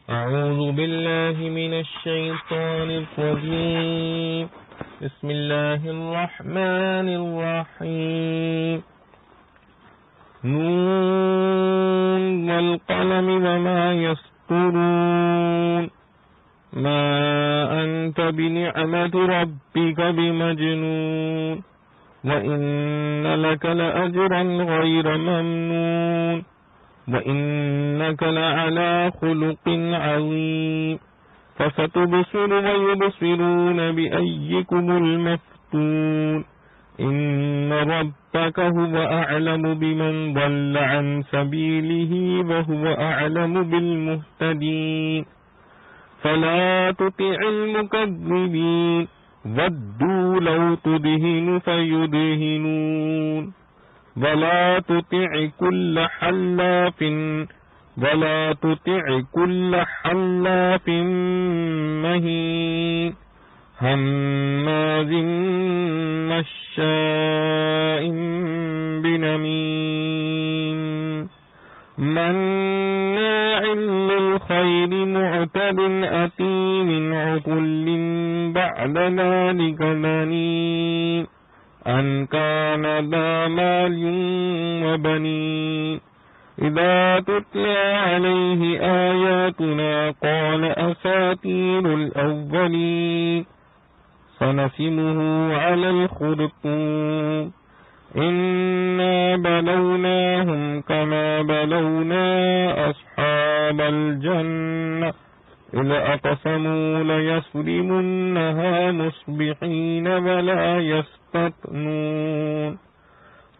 أعوذ بالله من الشيطان الرجيم. بسم الله الرحمن الرحيم. نون والقلم وما يسطرون. ما أنت بنعمة ربك بمجنون. وإن لك لأجرا غير ممنون. وإنك لعلى خلق عظيم. فستبصر ويبصرون بأيكم المفتون. إن ربك هو أعلم بمن ضل عن سبيله وهو أعلم بالمهتدين. فلا تطع المكذبين. ودوا لو تدهن فيدهنون. ولا تطع كل حلاف مهين. هماز مشاء بنميم. مناع للخير معتد أثيم عتل بعد ذلك زنيم. أن كان ذا مال وبنين. إذا تتلى عليه آياتنا قال أساطير الأولين. سنسمه على الخرطوم. إنا بلوناهم كما بلونا أصحاب الجنة إذ أقسموا ليصرمنها مصبحين ولا يستثنون.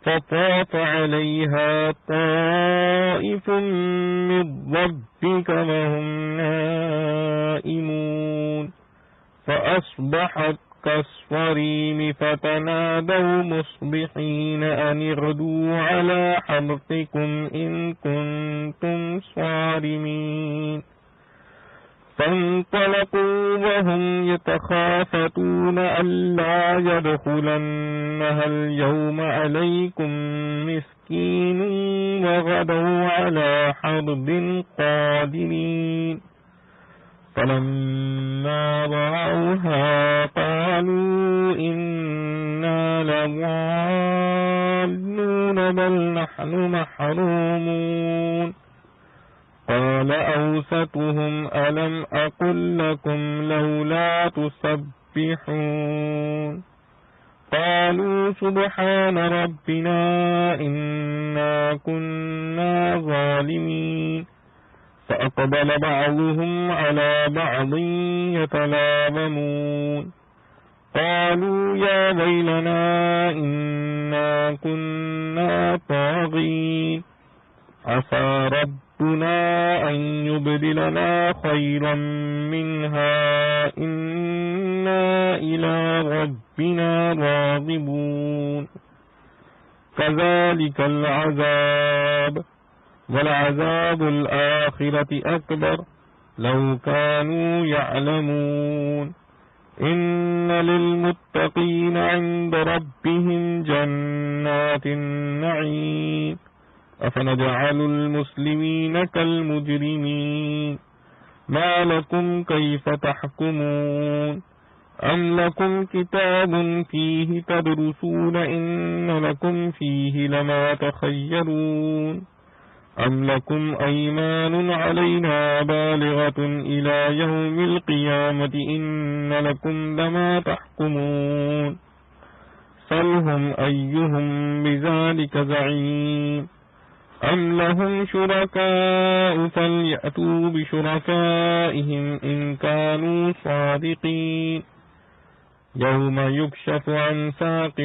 فطاف عليها طائف من ربك وهم نائمون. فأصبحت كالصريم. فتنادوا مصبحين أن اغدوا على حرثكم إن كنتم صارمين. فانطلقوا وهم يتخافتون ألا يدخلنها اليوم عليكم مسكين وغدوا على حرد قادرين. فلما رأوها قالوا إنا لضالون بل نحن محرومون. قال أوسطهم ألم أقل لكم لولا تسبحون. قالوا سبحان ربنا إنا كنا ظالمين. فأقبل بعضهم على بعض يتلاومون. قالوا يا ويلنا إنا كنا طاغين. عسى ربنا أن يبدلنا خيرا منها إنا إلى ربنا راغبون. كذلك العذاب ولعذاب الآخرة أكبر لو كانوا يعلمون. إن للمتقين عند ربهم جنات النعيم. أفنجعل المسلمين كالمجرمين. ما لكم كيف تحكمون. أم لكم كتاب فيه تدرسون إن لكم فيه لما تخيرون. أم لكم أيمان علينا بالغة إلى يوم القيامة إن لكم لما تحكمون. سلهم أيهم بذلك زعيم. أم لهم شركاء فليأتوا بشركائهم إن كانوا صادقين. يوم يكشف عن ساق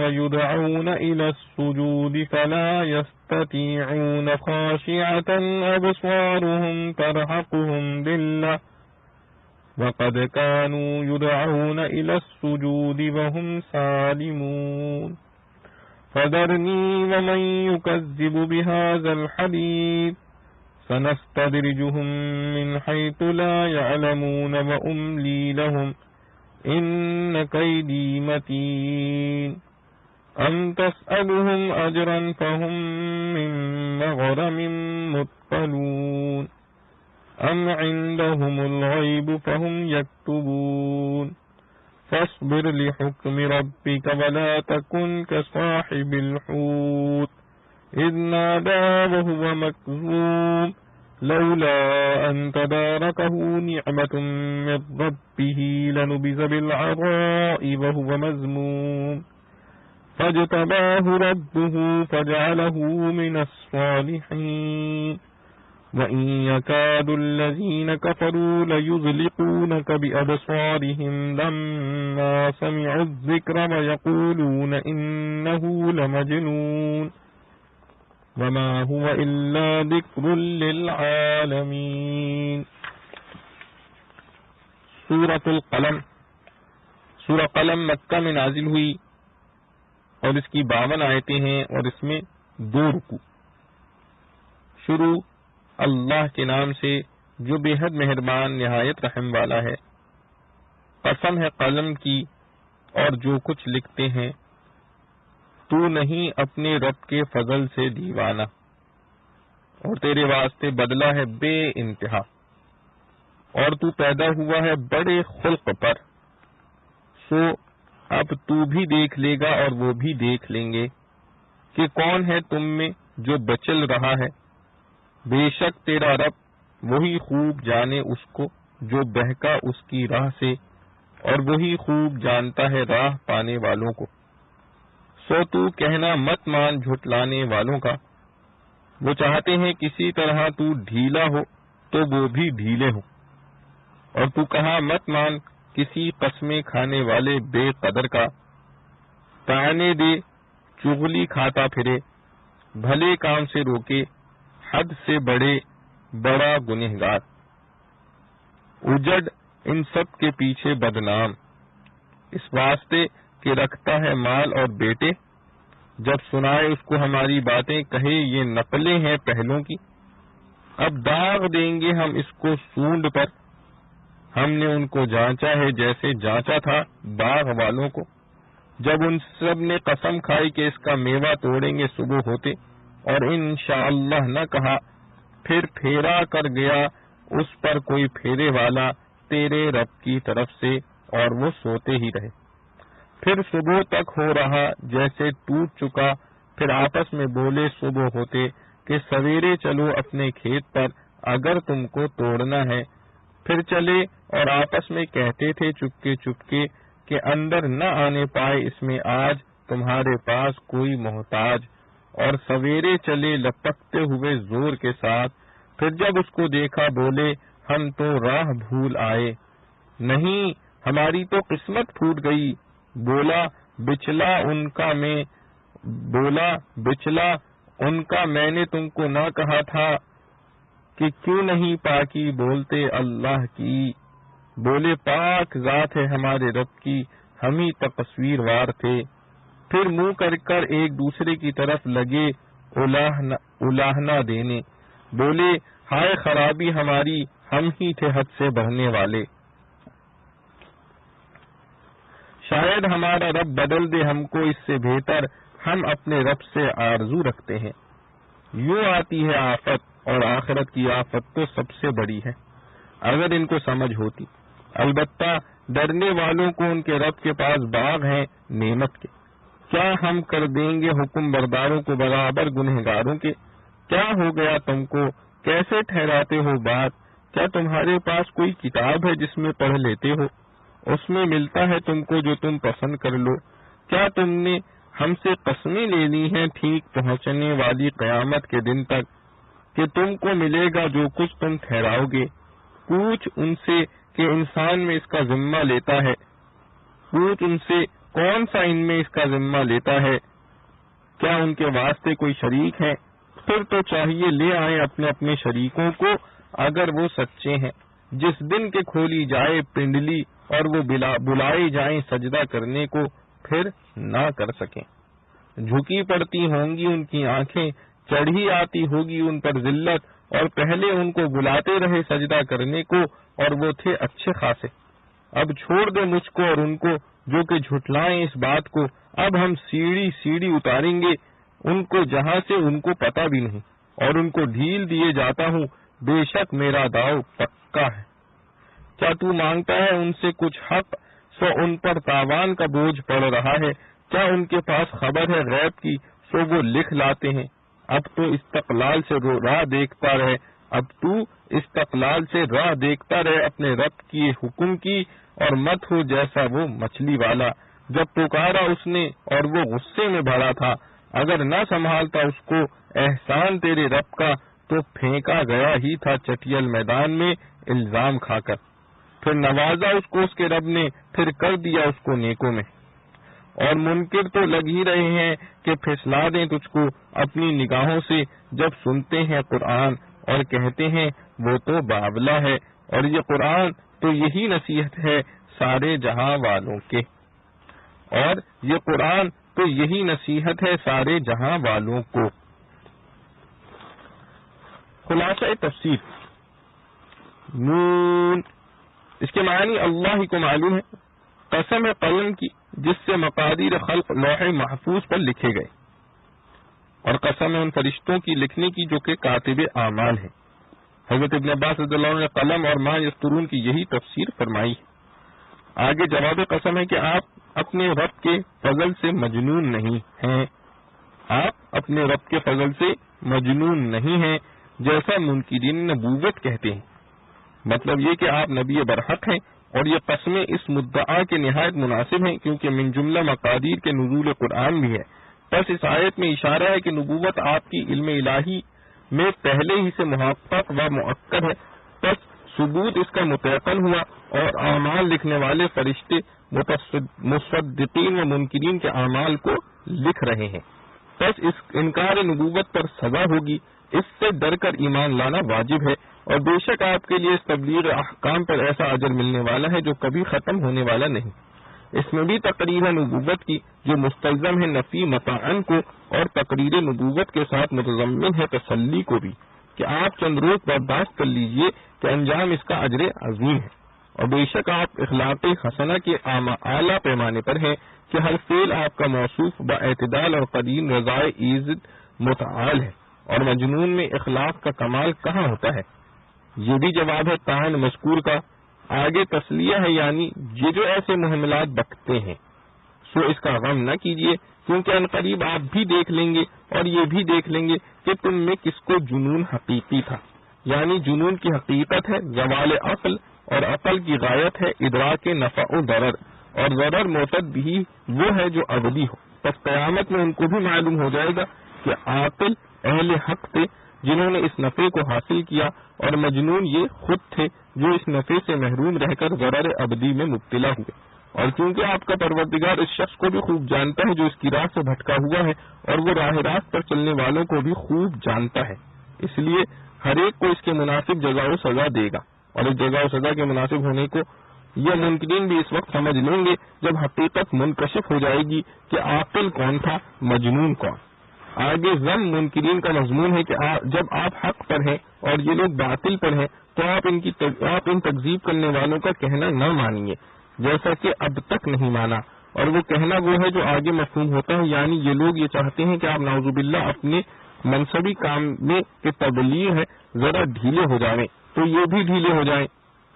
ويدعون إلى السجود فلا يستطيعون. خاشعة أبصارهم ترهقهم ذلة وقد كانوا يدعون إلى السجود وهم سالمون. فذرني ومن يكذب بهذا الحديث سنستدرجهم من حيث لا يعلمون وأملي لهم إن كيدي متين. أم تسألهم أجرا فهم من مغرم مثقلون. أم عندهم الغيب فهم يكتبون فاصبر لحكم ربك ولا تكن كصاحب الحوت إذ نادى وهو مكظوم لولا أن تداركه نعمة من ربه لنبذ بالعراء وهو مذموم فاجتباه ربه فجعله من الصالحين وإن يكاد الذين كفروا ليزلقونك بأبصارهم لما سمعوا الذكر ويقولون إنه لمجنون وما هو إلا ذكر للعالمين. سورة القلم. سورہ قلم مکہ میں نازل ہوئی اور اس کی 52 آیتیں ہیں اور اس میں 2 رکوع. شروع اللہ کے نام سے جو بے حد مہربان نہایت رحم والا ہے. قسم ہے قلم کی اور جو کچھ لکھتے ہیں. تو نہیں اپنے رب کے فضل سے دیوانہ اور تیرے واسطے بدلہ ہے بے انتہا اور تو پیدا ہوا ہے بڑے خلق پر. سو اب تو بھی دیکھ لے گا اور وہ بھی دیکھ لیں گے کہ کون ہے تم میں جو بچل رہا ہے. بے شک تیرا رب وہی خوب جانے اس کو جو بہکا اس کی راہ سے اور وہی خوب جانتا ہے راہ پانے والوں کو. سو تو کہنا مت مان جھٹلانے والوں کا. وہ چاہتے ہیں کسی طرح تو ڈھیلا ہو تو وہ بھی ڈھیلے ہو. اور تو کہا مت مان کسی قسمیں کھانے والے بے قدر کا. تانے دے چغلی کھاتا پھرے بھلے کام سے روکے حد سے بڑا گنہگار. اجڑ ان سب کے پیچھے بدنام اس واسطے کہ رکھتا ہے مال اور بیٹے. جب سنائے اس کو ہماری باتیں کہے یہ نقلیں ہیں پہلوں کی. اب داغ دیں گے ہم اس کو سونڈ پر. ہم نے ان کو جانچا ہے جیسے جانچا تھا باغ والوں کو جب ان سب نے قسم کھائی کہ اس کا میوہ توڑیں گے صبح ہوتے اور انشاءاللہ نہ کہا. پھر پھیرا کر گیا اس پر کوئی پھیرے والا تیرے رب کی طرف سے اور وہ سوتے ہی رہے. پھر صبح تک ہو رہا جیسے ٹوٹ چکا. پھر آپس میں بولے صبح ہوتے کہ سویرے چلو اپنے کھیت پر اگر تم کو توڑنا ہے. پھر چلے اور آپس میں کہتے تھے چپکے چپکے کہ اندر نہ آنے پائے اس میں آج تمہارے پاس کوئی محتاج. اور سویرے چلے لپکتے ہوئے زور کے ساتھ. پھر جب اس کو دیکھا بولے ہم تو راہ بھول آئے. نہیں ہماری تو قسمت پھوٹ گئی. بولا بچلا ان کا میں نے تم کو نہ کہا تھا کہ کیوں نہیں پاکی بولتے اللہ کی. بولے پاک ذات ہے ہمارے رب کی ہم ہی تقصیر وار تھے. پھر منہ کر ایک دوسرے کی طرف لگے الاہنا دینے. بولے ہائے خرابی ہماری ہم ہی تھے حد سے بڑھنے والے. شاید ہمارا رب بدل دے ہم کو اس سے بہتر. ہم اپنے رب سے آرزو رکھتے ہیں. یوں آتی ہے آفت اور آخرت کی آفت تو سب سے بڑی ہے اگر ان کو سمجھ ہوتی. البتہ ڈرنے والوں کو ان کے رب کے پاس باغ ہیں نعمت کے. کیا ہم کر دیں گے حکم برداروں کو برابر گنہگاروں کے. کیا ہو گیا تم کو کیسے ٹھہراتے ہو بات. کیا تمہارے پاس کوئی کتاب ہے جس میں پڑھ لیتے ہو. اس میں ملتا ہے تم کو جو تم پسند کر لو. کیا تم نے ہم سے قسمیں لے لی ہیں ٹھیک پہنچنے والی قیامت کے دن تک کہ تم کو ملے گا جو کچھ تم ٹھہراؤ گے. پوچھ ان سے کہ انسان میں اس کا ذمہ لیتا ہے. پوچھ ان سے کون سا ان میں اس کا ذمہ لیتا ہے. کیا ان کے واسطے کوئی شریک ہے. پھر تو چاہیے لے آئیں اپنے اپنے شریکوں کو اگر وہ سچے ہیں. جس دن کے کھولی جائے پنڈلی اور وہ بلائے جائیں سجدہ کرنے کو پھر نہ کر سکیں. جھکی پڑتی ہوں گی ان کی آنکھیں. چڑھی آتی ہوگی ان پر ذلت اور پہلے ان کو بلاتے رہے سجدہ کرنے کو اور وہ تھے اچھے خاصے. اب چھوڑ دے مجھ کو اور ان کو جو کہ جھٹلائیں اس بات کو. اب ہم سیڑھی سیڑھی اتاریں گے ان کو جہاں سے ان کو پتہ بھی نہیں اور ان کو ڈھیل دیے جاتا ہوں بے شک میرا داؤ پکا ہے۔ کیا تو مانگتا ہے ان سے کچھ حق، سو ان پر تاوان کا بوجھ پڑ رہا ہے۔ کیا ان کے پاس خبر ہے غیب کی، سو وہ لکھ لاتے ہیں۔ اب تو استقلال سے راہ دیکھتا رہے، اب تو استقلال سے راہ دیکھتا رہے اپنے رب کی حکم کی، اور مت ہو جیسا وہ مچھلی والا جب پکارا اس نے اور وہ غصے میں بھرا تھا، اگر نہ سنبھالتا اس کو احسان تیرے رب کا تو پھینکا گیا ہی تھا چٹیل میدان میں الزام کھا کر۔ پھر نوازا اس کو اس کے رب نے، پھر کر دیا اس کو نیکوں میں۔ اور منکر تو لگ ہی رہے ہیں کہ پھسلا دیں تجھ کو اپنی نگاہوں سے جب سنتے ہیں قرآن، اور کہتے ہیں وہ تو باولا ہے، اور یہ قرآن تو یہی نصیحت ہے سارے جہاں والوں کے، اور یہ قرآن تو یہی نصیحت ہے سارے جہاں والوں کو۔ خلاصہ تفسیر نون، اس کے معنی اللہ ہی کو معلوم ہے، قسم قلم کی جس سے مقادیر خلق لوح محفوظ پر لکھے گئے، اور قسم ان فرشتوں کی لکھنے کی جو کہ کاتب اعمال ہیں۔ حضرت ابن عباس رضی اللہ عنہ نے قلم اور ما یسترون کی یہی تفسیر فرمائی ہے۔ آگے جواب قسم ہے کہ آپ اپنے رب کے فضل سے مجنون نہیں ہیں، آپ اپنے رب کے فضل سے مجنون نہیں ہیں جیسا منکرین نبوت کہتے ہیں۔ مطلب یہ کہ آپ نبی برحق ہیں، اور یہ قسمیں اس مدعا کے نہایت مناسب ہیں کیونکہ من جملہ مقادیر کے نزول قرآن بھی ہے۔ بس اس آیت میں اشارہ ہے کہ نبوت آپ کی علم الہی میں پہلے ہی سے محقق و مؤکد ہے، بس ثبوت اس کا متعین ہوا، اور اعمال لکھنے والے فرشتے مصدقین و منکرین کے اعمال کو لکھ رہے ہیں، بس اس انکار نبوت پر سزا ہوگی، اس سے ڈر کر ایمان لانا واجب ہے، اور بے شک آپ کے لیے اس تبلیغ احکام پر ایسا اجر ملنے والا ہے جو کبھی ختم ہونے والا نہیں۔ اس میں بھی تقریر نبوت کی جو مستلزم ہے نفی متعن کو، اور تقریر نبوت کے ساتھ متضمن ہے تسلی کو بھی، کہ آپ چند روز برداشت کر لیجئے کہ انجام اس کا اجر عظیم ہے، اور بے شک آپ اخلاق حسنہ کے اعلیٰ پیمانے پر ہیں کہ ہر فعل آپ کا موصوف با اعتدال اور قدیم رضائے عزت متعال ہے، اور مجنون میں اخلاق کا کمال کہاں ہوتا ہے؟ یہ بھی جواب ہے تعین مذکور کا۔ آگے تسلیہ ہے، یعنی یہ جو ایسے محملات بکتے ہیں سو اس کا غم نہ کیجیے، کیونکہ عنقریب آپ بھی دیکھ لیں گے اور یہ بھی دیکھ لیں گے کہ تم میں کس کو جنون حقیقی تھا، یعنی جنون کی حقیقت ہے زوال عقل، اور عقل کی غایت ہے ادراک نفع و ضرر، اور ضرر معتد بھی وہ ہے جو ابدی ہو۔ پس قیامت میں ان کو بھی معلوم ہو جائے گا کہ عاقل اہل حق تھے جنہوں نے اس نفع کو حاصل کیا، اور مجنون یہ خود تھے جو اس نفع سے محروم رہ کر ضرر ابدی میں مبتلا ہوئے۔ اور چونکہ آپ کا پروردگار اس شخص کو بھی خوب جانتا ہے جو اس کی راہ سے بھٹکا ہوا ہے، اور وہ راہ راست پر چلنے والوں کو بھی خوب جانتا ہے، اس لیے ہر ایک کو اس کے مناسب جزا و سزا دے گا، اور اس جزا و سزا کے مناسب ہونے کو یہ منکرین بھی اس وقت سمجھ لیں گے جب حقیقت منکشف ہو جائے گی کہ عاقل کون تھا، مجنون کون۔ آگے ضم منکرین کا مضمون ہے کہ جب آپ حق پر ہیں اور یہ لوگ باطل پر ہیں تو آپ ان تکذیب کرنے والوں کا کہنا نہ مانیے جیسا کہ اب تک نہیں مانا، اور وہ کہنا وہ ہے جو آگے مفہوم ہوتا ہے، یعنی یہ لوگ یہ چاہتے ہیں کہ آپ نعوذ باللہ اپنے منصبی کام میں کہ تبلیغ ہے ذرا ڈھیلے ہو جائیں، تو یہ بھی ڈھیلے ہو جائیں۔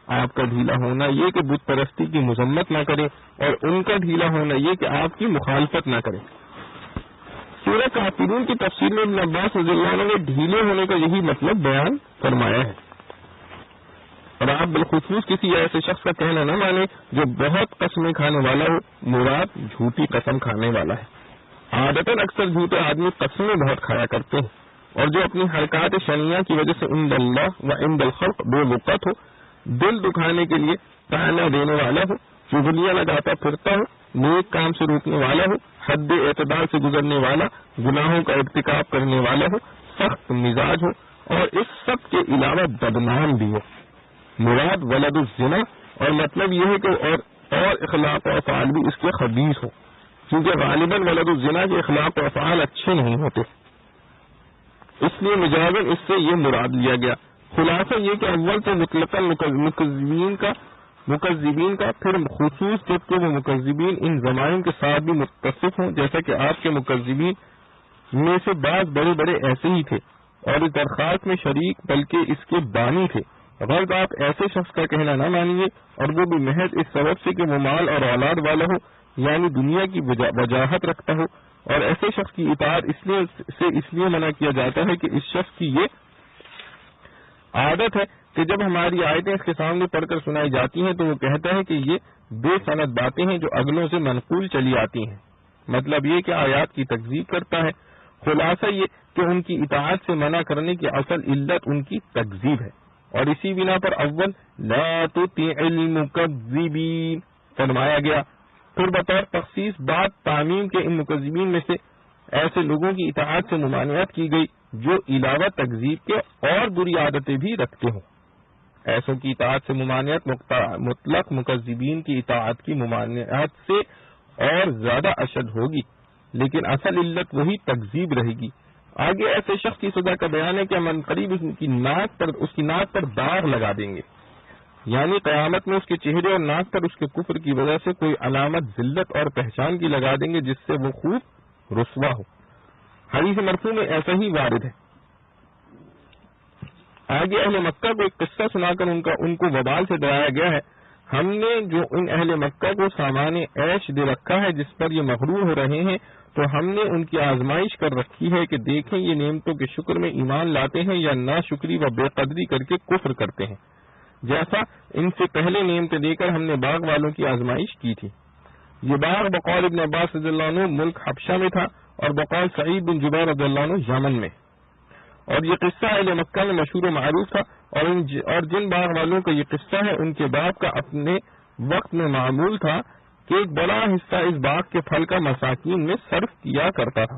آپ کا ڈھیلا ہونا یہ کہ بت پرستی کی مذمت نہ کریں، اور ان کا ڈھیلا ہونا یہ کہ آپ کی مخالفت نہ کریں۔ سورہ کافرون کی تفسیر میں ابن عباس رضی اللہ عنہ نے ڈھیلے ہونے کا یہی مطلب بیان فرمایا ہے، اور آپ بالخصوص کسی ایسے شخص کا کہنا نہ مانیں جو بہت قسمیں کھانے والا ہو، مراد جھوٹی قسم کھانے والا ہے۔ عادتاً اکثر جھوٹے آدمی قسمیں بہت کھایا کرتے ہیں، اور جو اپنی حرکات شنیعہ کی وجہ سے عند اللہ و عند الخلق بے وقت ہو، دل دکھانے کے لیے تانا دینے والا ہو، چغلیاں لگاتا پھرتا ہو، نیک کام سے روکنے والا ہو، حد اعتدال سے گزرنے والا، گناہوں کا ارتکاب کرنے والا ہو، سخت مزاج ہو، اور اس سب کے علاوہ بدنام بھی ہو۔ مراد ولد الزنا، اور مطلب یہ ہے کہ اور اخلاق و افعال بھی اس کے خبیث ہو، کیونکہ غالباً ولد الزنا کے اخلاق و افعال اچھے نہیں ہوتے، اس لیے مجازن اس سے یہ مراد لیا گیا۔ خلاصہ یہ کہ اول تو مطلقاً مکذبین کا، پھر خصوص جبکہ وہ مکذبین ان ضمائر کے ساتھ بھی متصف ہوں، جیسا کہ آپ کے مکذبین میں سے بعض بڑے بڑے ایسے ہی تھے، اور اس درخواست میں شریک بلکہ اس کے بانی تھے۔ غرض آپ ایسے شخص کا کہنا نہ مانیے، اور وہ بھی محض اس سبب سے کہ وہ مال اور اولاد والا ہو، یعنی دنیا کی وجاہت رکھتا ہو، اور ایسے شخص کی اطاعت اس لیے منع کیا جاتا ہے کہ اس شخص کی یہ عادت ہے کہ جب ہماری آیتیں اس کے سامنے پڑھ کر سنائی جاتی ہیں تو وہ کہتا ہے کہ یہ بے سند باتیں ہیں جو اگلوں سے منقول چلی آتی ہیں۔ مطلب یہ کہ آیات کی تکذیب کرتا ہے۔ خلاصہ یہ کہ ان کی اطاعت سے منع کرنے کی اصل علت ان کی تکذیب ہے، اور اسی بنا پر اول لا تطیع المکذبین فرمایا گیا۔ پھر بطور تخصیص بعد تعمیم کے ان مکذبین میں سے ایسے لوگوں کی اطاعت سے ممانعت کی گئی جو علاوہ تکذیب کے اور بری عادتیں بھی رکھتے ہوں۔ ایسوں کی اطاعت سے ممانعت مطلق مکذبین کی اطاعت کی ممانعت سے اور زیادہ اشد ہوگی، لیکن اصل علت وہی تکذیب رہے گی۔ آگے ایسے شخص کی سزا کا بیان ہے کہ ہم عنقریب اس کی ناک پر داغ لگا دیں گے، یعنی قیامت میں اس کے چہرے اور ناک پر اس کے کفر کی وجہ سے کوئی علامت ذلت اور پہچان کی لگا دیں گے جس سے وہ خوب رسوا ہو۔ حدیث مرفوع میں ایسا ہی وارد ہے۔ آگے اہل مکہ کو ایک قصہ سنا کر ان کو وبال سے ڈرایا گیا ہے۔ ہم نے جو ان اہل مکہ کو سامان عیش دے رکھا ہے جس پر یہ مغرور ہو رہے ہیں، تو ہم نے ان کی آزمائش کر رکھی ہے کہ دیکھیں یہ نعمتوں کے شکر میں ایمان لاتے ہیں یا ناشکری و بے قدری کر کے کفر کرتے ہیں، جیسا ان سے پہلے نعمتیں دے کر ہم نے باغ والوں کی آزمائش کی تھی۔ یہ باغ بقول ابن عباس رضی اللہ عنہ ملک حبشہ میں تھا، اور بقول سعید بن جبیر رضی اللہ عنہ یمن میں، اور یہ قصہ اہل مکہ میں مشہور و معروف تھا، اور جن باغ والوں کا یہ قصہ ہے ان کے باپ کا اپنے وقت میں معمول تھا کہ ایک بڑا حصہ اس باغ کے پھل کا مساکین میں صرف کیا کرتا تھا۔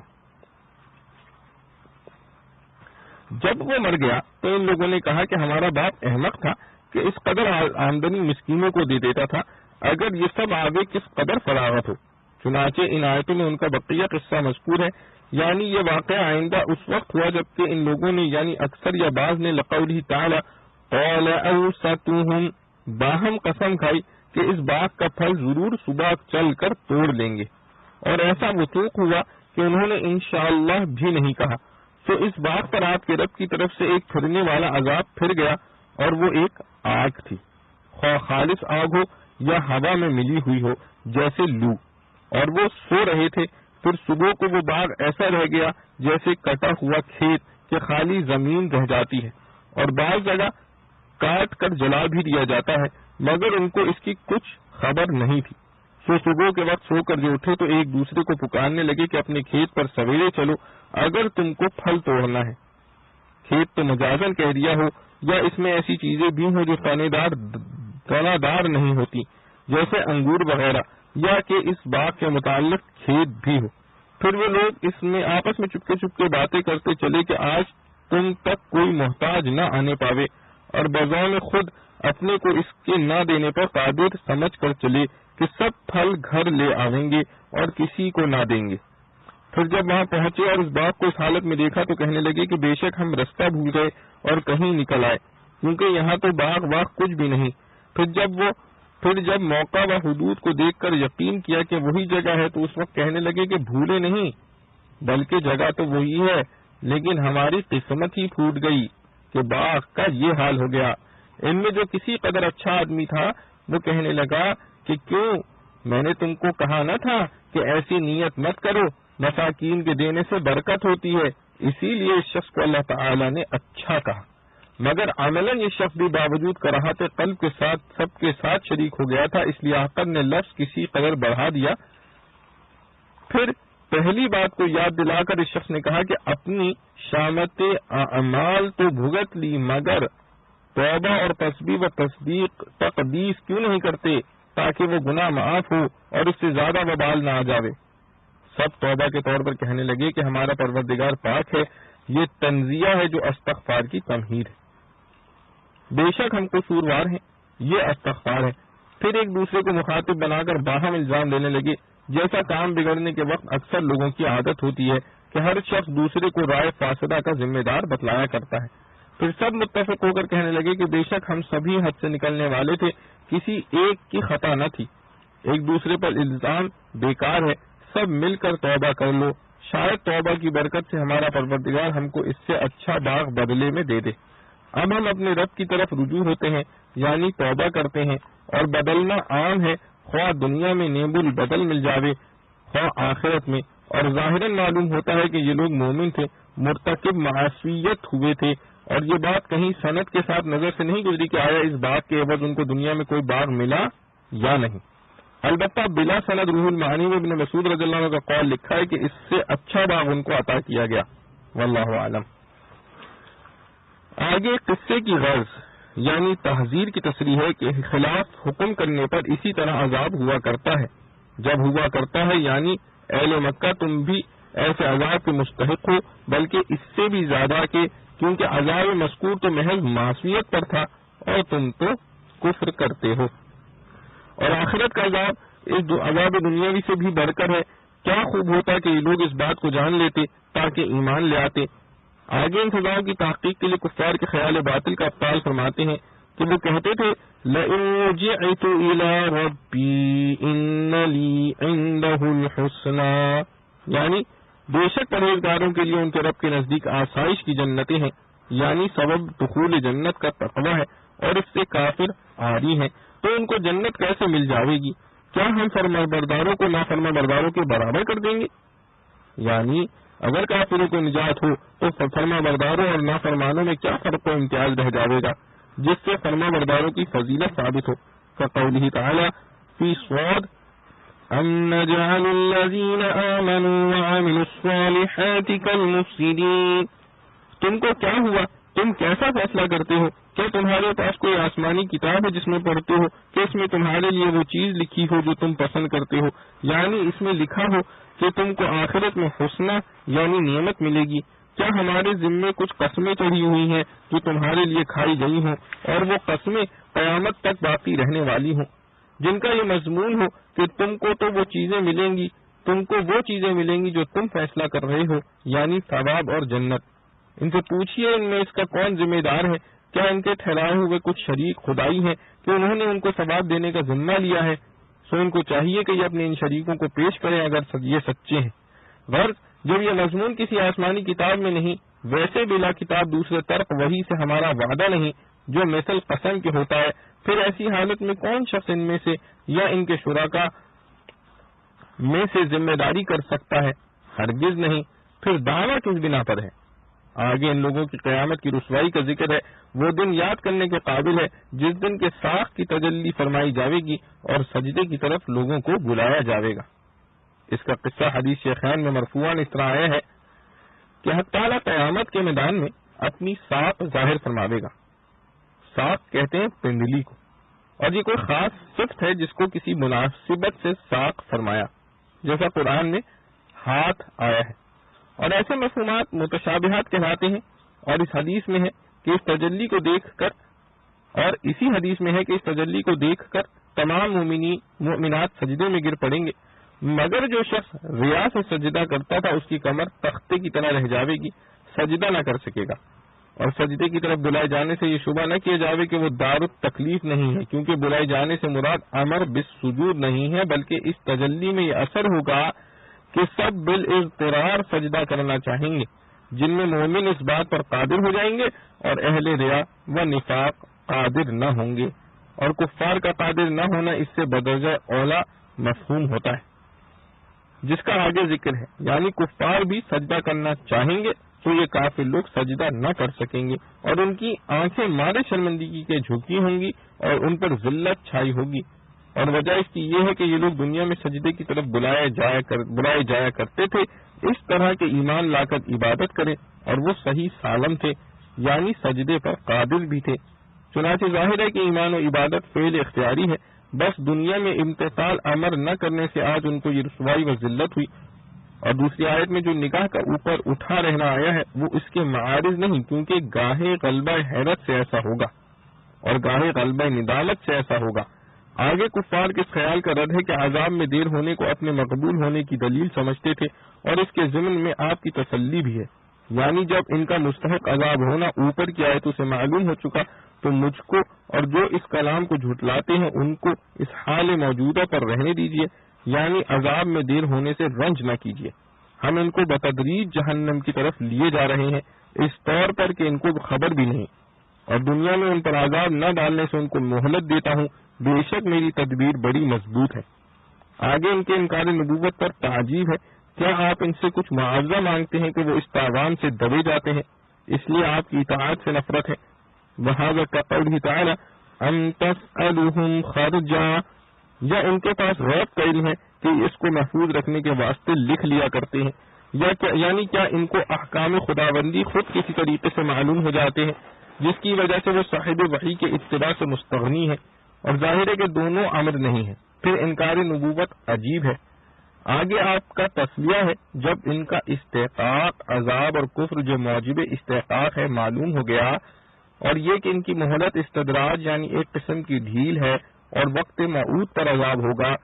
جب وہ مر گیا تو ان لوگوں نے کہا کہ ہمارا باپ احمق تھا کہ اس قدر آمدنی مسکینوں کو دے دیتا تھا، اگر یہ سب آگے کس قدر فراغت ہو۔ چنانچہ ان آیتوں میں ان کا بقیہ قصہ مذکور ہے، یعنی یہ واقعہ آئندہ اس وقت ہوا جبکہ ان لوگوں نے یعنی اکثر یا بعض نے لقوله تعالی قال اوسطهم باہم قسم کھائی کہ اس باغ کا پھل ضرور صبح چل کر توڑ لیں گے، اور ایسا وثوق ہوا کہ انہوں نے انشاءاللہ بھی نہیں کہا، تو اس باغ پر آپ کے رب کی طرف سے ایک پھرنے والا عذاب پھر گیا، اور وہ ایک آگ تھی، خواہ خالص آگ ہو یا ہوا میں ملی ہوئی ہو جیسے لو، اور وہ سو رہے تھے۔ پھر صبح کو وہ باغ ایسا رہ گیا جیسے کٹا ہوا کھیت کہ خالی زمین رہ جاتی ہے، اور بعض جگہ کاٹ کر جلا بھی دیا جاتا ہے، مگر ان کو اس کی کچھ خبر نہیں تھی۔ سو صبح کے وقت سو کر جو اٹھے تو ایک دوسرے کو پکارنے لگے کہ اپنے کھیت پر سویرے چلو اگر تم کو پھل توڑنا ہے۔ کھیت تو مجازن کہہ دیا ہو، یا اس میں ایسی چیزیں بھی ہوں جو تنا دار نہیں ہوتی جیسے انگور وغیرہ، یا کہ اس باغ کے متعلق کھیت بھی ہو۔ پھر وہ لوگ اس میں آپس میں چپکے چپکے باتیں کرتے چلے کہ آج تم تک کوئی محتاج نہ آنے پاوے، اور بذان خود اپنے کو اس کے نہ دینے پر قادر سمجھ کر چلے کہ سب پھل گھر لے آئیں گے اور کسی کو نہ دیں گے۔ پھر جب وہاں پہنچے اور اس باغ کو اس حالت میں دیکھا تو کہنے لگے کہ بے شک ہم رستہ بھول گئے اور کہیں نکل آئے، کیونکہ یہاں تو باغ کچھ بھی نہیں۔ پھر جب موقع و حدود کو دیکھ کر یقین کیا کہ وہی جگہ ہے تو اس وقت کہنے لگے کہ بھولے نہیں بلکہ جگہ تو وہی ہے، لیکن ہماری قسمت ہی پھوٹ گئی کہ باغ کا یہ حال ہو گیا۔ ان میں جو کسی قدر اچھا آدمی تھا وہ کہنے لگا کہ کیوں میں نے تم کو کہا نہ تھا کہ ایسی نیت مت کرو، مساکین کے دینے سے برکت ہوتی ہے۔ اسی لیے اس شخص کو اللہ تعالی نے اچھا کہا، مگر عملاً یہ شخص بھی باوجود کراہت قلب کے ساتھ سب کے ساتھ شریک ہو گیا تھا، اس لیے آخر نے لفظ کسی قدر بڑھا دیا۔ پھر پہلی بات کو یاد دلا کر اس شخص نے کہا کہ اپنی شامت اعمال تو بھگت لی، مگر توبہ اور تسبیح و تصدیق تقدیس کیوں نہیں کرتے تاکہ وہ گناہ معاف ہو اور اس سے زیادہ وبال نہ آ جاوے۔ سب توبہ کے طور پر کہنے لگے کہ ہمارا پروردگار پاک ہے، یہ تنزیہ ہے جو استغفار کی تمہید ہے، بے شک ہم قصوروار ہیں، یہ استغفار ہے۔ پھر ایک دوسرے کو مخاطب بنا کر باہم الزام دینے لگے، جیسا کام بگڑنے کے وقت اکثر لوگوں کی عادت ہوتی ہے کہ ہر شخص دوسرے کو رائے فاسدہ کا ذمہ دار بتلایا کرتا ہے۔ پھر سب متفق ہو کر کہنے لگے کہ بے شک ہم سبھی حد سے نکلنے والے تھے، کسی ایک کی خطا نہ تھی۔ ایک دوسرے پر الزام بیکار ہے، سب مل کر توبہ کر لو، شاید توبہ کی برکت سے ہمارا پروردگار ہم کو اس سے اچھا باغ بدلے میں دے دے۔ اب ہم اپنے رب کی طرف رجوع ہوتے ہیں، یعنی توبہ کرتے ہیں، اور بدلنا عام ہے، خواہ دنیا میں نیب البدل مل جاوے خواہ آخرت میں۔ اور ظاہراً معلوم ہوتا ہے کہ یہ لوگ مومن تھے، مرتکب معصیت ہوئے تھے، اور یہ بات کہیں سند کے ساتھ نظر سے نہیں گزری کہ آیا اس بات کے عوض ان کو دنیا میں کوئی باغ ملا یا نہیں۔ البتہ بلا سند روح المعانی میں ابن مسعود رضی اللہ عنہ کا قول لکھا ہے کہ اس سے اچھا باغ ان کو عطا کیا گیا، واللہ اعلم۔ آگے قصے کی غرض یعنی تحذیر کی تصریح ہے کہ خلاف حکم کرنے پر اسی طرح عذاب ہوا کرتا ہے۔ جب ہوا کرتا ہے یعنی اہل مکہ تم بھی ایسے عذاب کے مستحق ہو، بلکہ اس سے بھی زیادہ کہ کیونکہ عذاب مذکور تو محض معصیت پر تھا اور تم تو کفر کرتے ہو، اور آخرت کا عذاب اس عذاب دنیاوی سے بھی بڑھ کر ہے۔ کیا خوب ہوتا کہ یہ لوگ اس بات کو جان لیتے تاکہ ایمان لے آتے۔ آگے ان سزاؤں کی تحقیق کے لیے کفار کے خیال باطل کا ابطال فرماتے ہیں کہ وہ کہتے تھے لئن رجعت الى ربی ان لی عنده الحسنى، یعنی بے شک پرہیزگاروں کے لیے ان کے رب کے نزدیک آسائش کی جنتیں ہیں، یعنی سبب دخول جنت کا تقوی ہے، اور اس سے کافر عاری ہیں، تو ان کو جنت کیسے مل جاوے گی؟ کیا ہم فرما برداروں کو نافرما برداروں کے برابر کر دیں گے؟ یعنی اگر کافروں کو نجات ہو تو فرما برداروں اور نافرمانوں میں کیا فرق و امتیاز رہ جاوے گا جس سے فرما برداروں کی فضیلت ثابت ہو؟ فقوله تعالی فی صاد ام نجعل الذین آمنوا وعملوا الصالحات کالمفسدین، تم کو کیا ہوا؟ تم کیسا فیصلہ کرتے ہو؟ کیا تمہارے پاس کوئی آسمانی کتاب ہے جس میں پڑھتے ہو کہ اس میں تمہارے لیے وہ چیز لکھی ہو جو تم پسند کرتے ہو، یعنی اس میں لکھا ہو کہ تم کو آخرت میں حسنہ یعنی نعمت ملے گی؟ کیا ہمارے ذمے کچھ قسمیں چڑھی ہوئی ہیں جو تمہارے لیے کھائی گئی ہوں، اور وہ قسمیں قیامت تک باقی رہنے والی ہوں، جن کا یہ مضمون ہو کہ تم کو تو وہ چیزیں ملیں گی، تم کو وہ چیزیں ملیں گی جو تم فیصلہ کر رہے ہو، یعنی ثواب اور جنت۔ ان سے پوچھئے ان میں اس کا کون ذمہ دار ہے؟ کیا ان کے ٹھہرائے ہوئے کچھ شریک خدائی ہیں کہ انہوں نے ان کو ثواب دینے کا ذمہ لیا ہے؟ سو ان کو چاہیے کہ یہ اپنے ان شریکوں کو پیش کریں اگر یہ سچے ہیں۔ غرض جب یہ مضمون کسی آسمانی کتاب میں نہیں، ویسے بلا کتاب دوسرے طرف وحی سے ہمارا وعدہ نہیں جو مثل قسم کے ہوتا ہے، پھر ایسی حالت میں کون شخص ان میں سے یا ان کے شرکاء میں سے ذمہ داری کر سکتا ہے؟ ہرگز نہیں۔ پھر دعویٰ کس بنا پر ہے؟ آگے ان لوگوں کی قیامت کی رسوائی کا ذکر ہے۔ وہ دن یاد کرنے کے قابل ہے جس دن کے ساخت کی تجلی فرمائی جاوے گی اور سجدے کی طرف لوگوں کو بلایا جاوے گا۔ اس کا قصہ حدیث شیخین میں مرفوعاً اس طرح آیا ہے کہ حق تعالیٰ قیامت کے میدان میں اپنی ساق ظاہر فرماوے گا۔ ساق کہتے ہیں پنڈلی کو، اور یہ کوئی خاص صفت ہے جس کو کسی مناسبت سے ساق فرمایا، جیسا قرآن میں ہاتھ آیا ہے، اور ایسے مفہومات متشابہات کہلاتے ہیں۔ اور اس حدیث میں ہے کہ اس تجلی کو دیکھ کر اور اسی حدیث میں ہے کہ اس تجلی کو دیکھ کر تمام مومنات سجدے میں گر پڑیں گے، مگر جو شخص ریا سے سجدہ کرتا تھا اس کی کمر تختے کی طرح رہ جاوے گی، سجدہ نہ کر سکے گا۔ اور سجدے کی طرف بلائے جانے سے یہ شبہ نہ کیا جاوے کہ وہ دار التکلیف نہیں ہے، کیونکہ بلائے جانے سے مراد امر بالسجود نہیں ہے، بلکہ اس تجلی میں یہ اثر ہوگا کہ سب بالاضطرار سجدہ کرنا چاہیں گے، جن میں مومن اس بات پر قادر ہو جائیں گے اور اہل ریا و نفاق قادر نہ ہوں گے، اور کفار کا قادر نہ ہونا اس سے بدرجہ اولا مفہوم ہوتا ہے جس کا آگے ذکر ہے، یعنی کفار بھی سجدہ کرنا چاہیں گے تو یہ کافر لوگ سجدہ نہ کر سکیں گے، اور ان کی آنکھیں مارے شرمندگی کے جھکی ہوں گی اور ان پر ذلت چھائی ہوگی۔ اور وجہ اس کی یہ ہے کہ یہ لوگ دنیا میں سجدے کی طرف بلائے جایا کرتے تھے اس طرح کے ایمان لا کر عبادت کریں، اور وہ صحیح سالم تھے، یعنی سجدے پر قادر بھی تھے۔ چنانچہ ظاہر ہے کہ ایمان و عبادت فعل اختیاری ہے، بس دنیا میں امتثال امر نہ کرنے سے آج ان کو یہ رسوائی و ذلت ہوئی۔ اور دوسری آیت میں جو نگاہ کا اوپر اٹھا رہنا آیا ہے وہ اس کے معارض نہیں، کیونکہ گاہے غلبہ حیرت سے ایسا ہوگا اور گاہے غلبہ ندامت سے ایسا ہوگا۔ آگے کفار کے خیال کا رد ہے کہ عذاب میں دیر ہونے کو اپنے مقبول ہونے کی دلیل سمجھتے تھے، اور اس کے ضمن میں آپ کی تسلی بھی ہے، یعنی جب ان کا مستحق عذاب ہونا اوپر کی آیتوں سے معلوم ہو چکا تو مجھ کو اور جو اس کلام کو جھٹلاتے ہیں ان کو اس حال موجودہ پر رہنے دیجیے، یعنی عذاب میں دیر ہونے سے رنج نہ کیجیے۔ ہم ان کو بتدریج جہنم کی طرف لیے جا رہے ہیں، اس طور پر کہ ان کو خبر بھی نہیں، اور دنیا میں ان پر عذاب نہ ڈالنے سے ان کو مہلت دیتا ہوں، بے شک میری تدبیر بڑی مضبوط ہے۔ آگے ان کے انکار نبوت پر تعجیب ہے، کیا آپ ان سے کچھ معاوضہ مانگتے ہیں کہ وہ اس تاوان سے دبے جاتے ہیں، اس لیے آپ کی اطاعت سے نفرت ہے۔ وَهَذَا كَقَوْلِهِ تَعَالَىٰ أَن تَسْأَلُهُمْ خَرْجًا، یا ان کے پاس غیب کا علم ہے کہ اس کو محفوظ رکھنے کے واسطے لکھ لیا کرتے ہیں، یا یعنی کیا ان کو احکام خداوندی خود کسی طریقے سے معلوم ہو جاتے ہیں جس کی وجہ سے وہ صاحب وحی کے اتباع سے مستغنی ہے، اور ظاہر ہے کہ دونوں امر نہیں ہیں۔ پھر انکار نبوت عجیب ہے۔ آگے آپ کا تصویہ ہے، جب ان کا استحقاق عذاب اور کفر جو موجب استحقاق ہے معلوم ہو گیا، اور یہ کہ ان کی مہلت استدراج یعنی ایک قسم کی ڈھیل ہے اور وقت موعود پر عذاب ہوگا،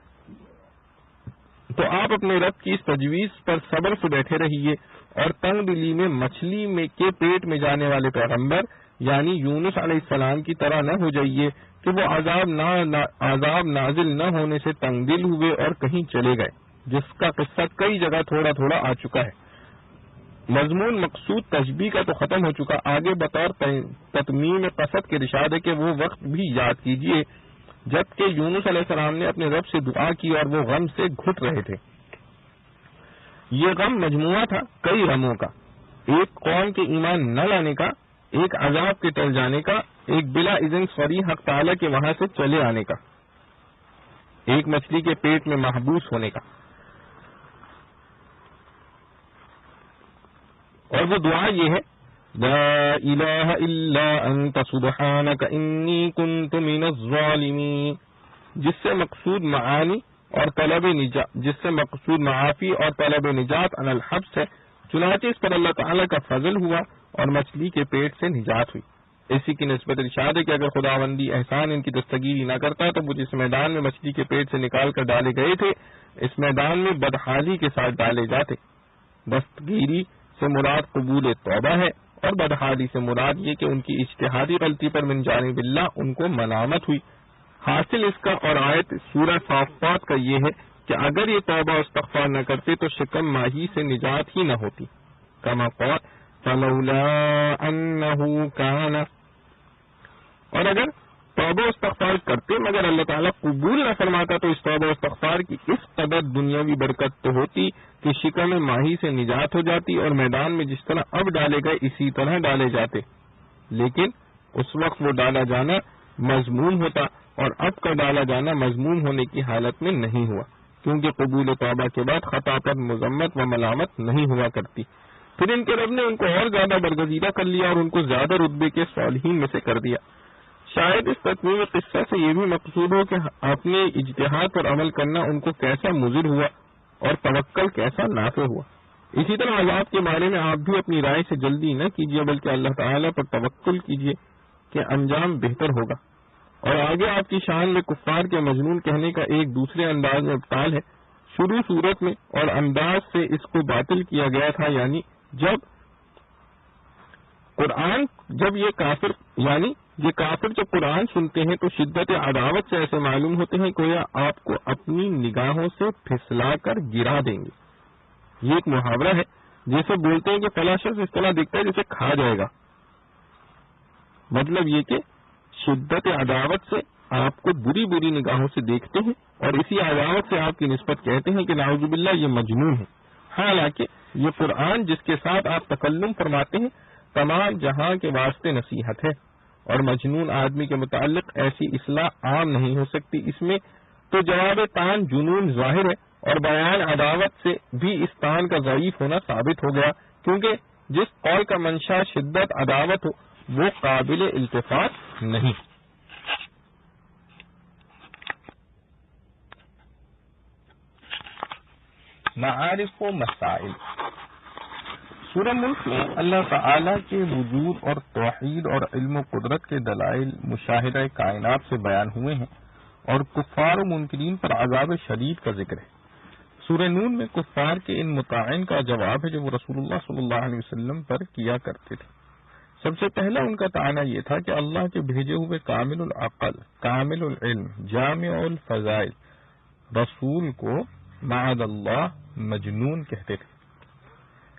تو آپ اپنے رب کی اس تجویز پر صبر سے بیٹھے رہیے اور تنگ دلی میں مچھلی میں کے پیٹ میں جانے والے پیغمبر یعنی یونس علیہ السلام کی طرح نہ ہو جائیے کہ وہ عذاب نازل نہ ہونے سے تنگ دل ہوئے اور کہیں چلے گئے، جس کا قصہ کئی جگہ تھوڑا تھوڑا آ چکا ہے۔ مضمون مقصود تشبیہ کا تو ختم ہو چکا، آگے بطور تتمیم قصد کے ارشاد ہے کہ وہ وقت بھی یاد کیجیے جبکہ یونس علیہ السلام نے اپنے رب سے دعا کی اور وہ غم سے گھٹ رہے تھے۔ یہ غم مجموعہ تھا کئی غموں کا، ایک قوم کے ایمان نہ لانے کا، ایک عذاب کے ٹل جانے کا، ایک بلا اذن صریح حق تعالی کے وہاں سے چلے آنے کا، ایک مچھلی کے پیٹ میں محبوس ہونے کا۔ اور وہ دعا یہ ہے، لا الہ الا انت سبحانک انی کنت من الظالمین، جس سے مقصود معانی اور طلب نجات، جس سے مقصود معافی اور طلب نجات عن الحبس ہے، چنانچہ اس پر اللہ تعالیٰ کا فضل ہوا اور مچھلی کے پیٹ سے نجات ہوئی۔ اسی کی نسبت ارشاد ہے کہ اگر خداوندی احسان ان کی دستگیری نہ کرتا تو وہ جس میدان میں مچھلی کے پیٹ سے نکال کر ڈالے گئے تھے، اس میدان میں بدحالی کے ساتھ ڈالے جاتے۔ دستگیری سے مراد قبول توبہ ہے، اور بدحالی سے مراد یہ کہ ان کی اجتہادی غلطی پر من جانب اللہ ان کو ملامت ہوئی۔ حاصل اس کا اور آیت سورہ صافات کا یہ ہے کہ اگر یہ توبہ و استغفار نہ کرتے تو شکم ماہی سے نجات ہی نہ ہوتی، کما قال فلولا انہ کان، اور اگر توبہ و استغفار کرتے مگر اللہ تعالیٰ قبول نہ فرماتا تو اس توبہ و استغفار کی اس قدر دنیاوی برکت تو ہوتی کہ شکم ماہی سے نجات ہو جاتی اور میدان میں جس طرح اب ڈالے گئے اسی طرح ڈالے جاتے، لیکن اس وقت وہ ڈالا جانا مذموم ہوتا اور اب کا ڈالا جانا مذموم ہونے کی حالت میں نہیں ہوا، کیونکہ قبول توبہ کے بعد خطا پر مذمت و ملامت نہیں ہوا کرتی۔ پھر ان کے رب نے ان کو اور زیادہ برگزیدہ کر لیا اور ان کو زیادہ رتبے کے صالحین میں سے کر دیا۔ شاید اس تکمیل قصہ سے یہ بھی مقصود ہو کہ اپنے اجتہاد پر عمل کرنا ان کو کیسا مضر ہوا اور توکل کیسا نافع ہوا۔ اسی طرح عذاب کے بارے میں آپ بھی اپنی رائے سے جلدی نہ کیجیے بلکہ اللہ تعالیٰ پر توکل کیجیے کہ انجام بہتر ہوگا۔ اور آگے آپ کی شان میں کفار کے مجنون کہنے کا ایک دوسرے انداز میں ابطال ہے۔ شروع صورت میں اور انداز سے اس کو باطل کیا گیا تھا، یعنی یہ کافر جب قرآن سنتے ہیں تو شدت عداوت سے ایسے معلوم ہوتے ہیں گویا آپ کو اپنی نگاہوں سے پھسلا کر گرا دیں گے۔ یہ ایک محاورہ ہے، جیسے بولتے ہیں کہ فلاں شخص اس طرح دکھتا ہے جیسے کھا جائے گا، مطلب یہ کہ شدت عداوت سے آپ کو بری بری نگاہوں سے دیکھتے ہیں اور اسی عداوت سے آپ کی نسبت کہتے ہیں کہ نعوذ باللہ یہ مجنون ہے، حالانکہ یہ قرآن جس کے ساتھ آپ تکلم فرماتے ہیں تمام جہاں کے واسطے نصیحت ہے، اور مجنون آدمی کے متعلق ایسی اصلاح عام نہیں ہو سکتی۔ اس میں تو جواب تان جنون ظاہر ہے، اور بیان عداوت سے بھی اس تان کا ضعیف ہونا ثابت ہو گیا، کیونکہ جس قول کا منشا شدت عداوت ہو وہ قابل التفات نہیں۔ معارف و مسائل۔ سورہ ملک میں اللہ تعالی کے وجود اور توحید اور علم و قدرت کے دلائل مشاہدہ کائنات سے بیان ہوئے ہیں، اور کفار و منکرین پر عذاب شدید کا ذکر ہے۔ سورہ نون میں کفار کے ان مطاعن کا جواب ہے جو وہ رسول اللہ صلی اللہ علیہ وسلم پر کیا کرتے تھے۔ سب سے پہلا ان کا طعنہ یہ تھا کہ اللہ کے بھیجے ہوئے کامل العقل، کامل العلم، جامع الفضائل رسول کو معاذ اللہ مجنون کہتے تھے۔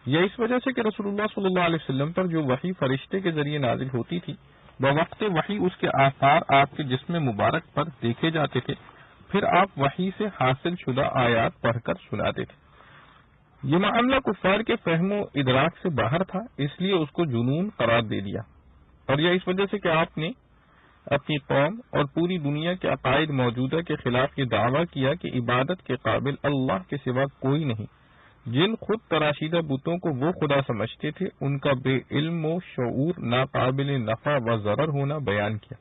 یہ اس وجہ سے کہ رسول اللہ صلی اللہ علیہ وسلم پر جو وحی فرشتے کے ذریعے نازل ہوتی تھی بوقت وحی اس کے آثار آپ کے جسم مبارک پر دیکھے جاتے تھے، پھر آپ وحی سے حاصل شدہ آیات پڑھ کر سناتے تھے۔ یہ معاملہ کفار کے فہم و ادراک سے باہر تھا، اس لیے اس کو جنون قرار دے دیا، اور یہ اس وجہ سے کہ آپ نے اپنی قوم اور پوری دنیا کے عقائد موجودہ کے خلاف یہ دعویٰ کیا کہ عبادت کے قابل اللہ کے سوا کوئی نہیں۔ جن خود تراشیدہ بتوں کو وہ خدا سمجھتے تھے ان کا بے علم و شعور ناقابل نفع و ضرر ہونا بیان کیا۔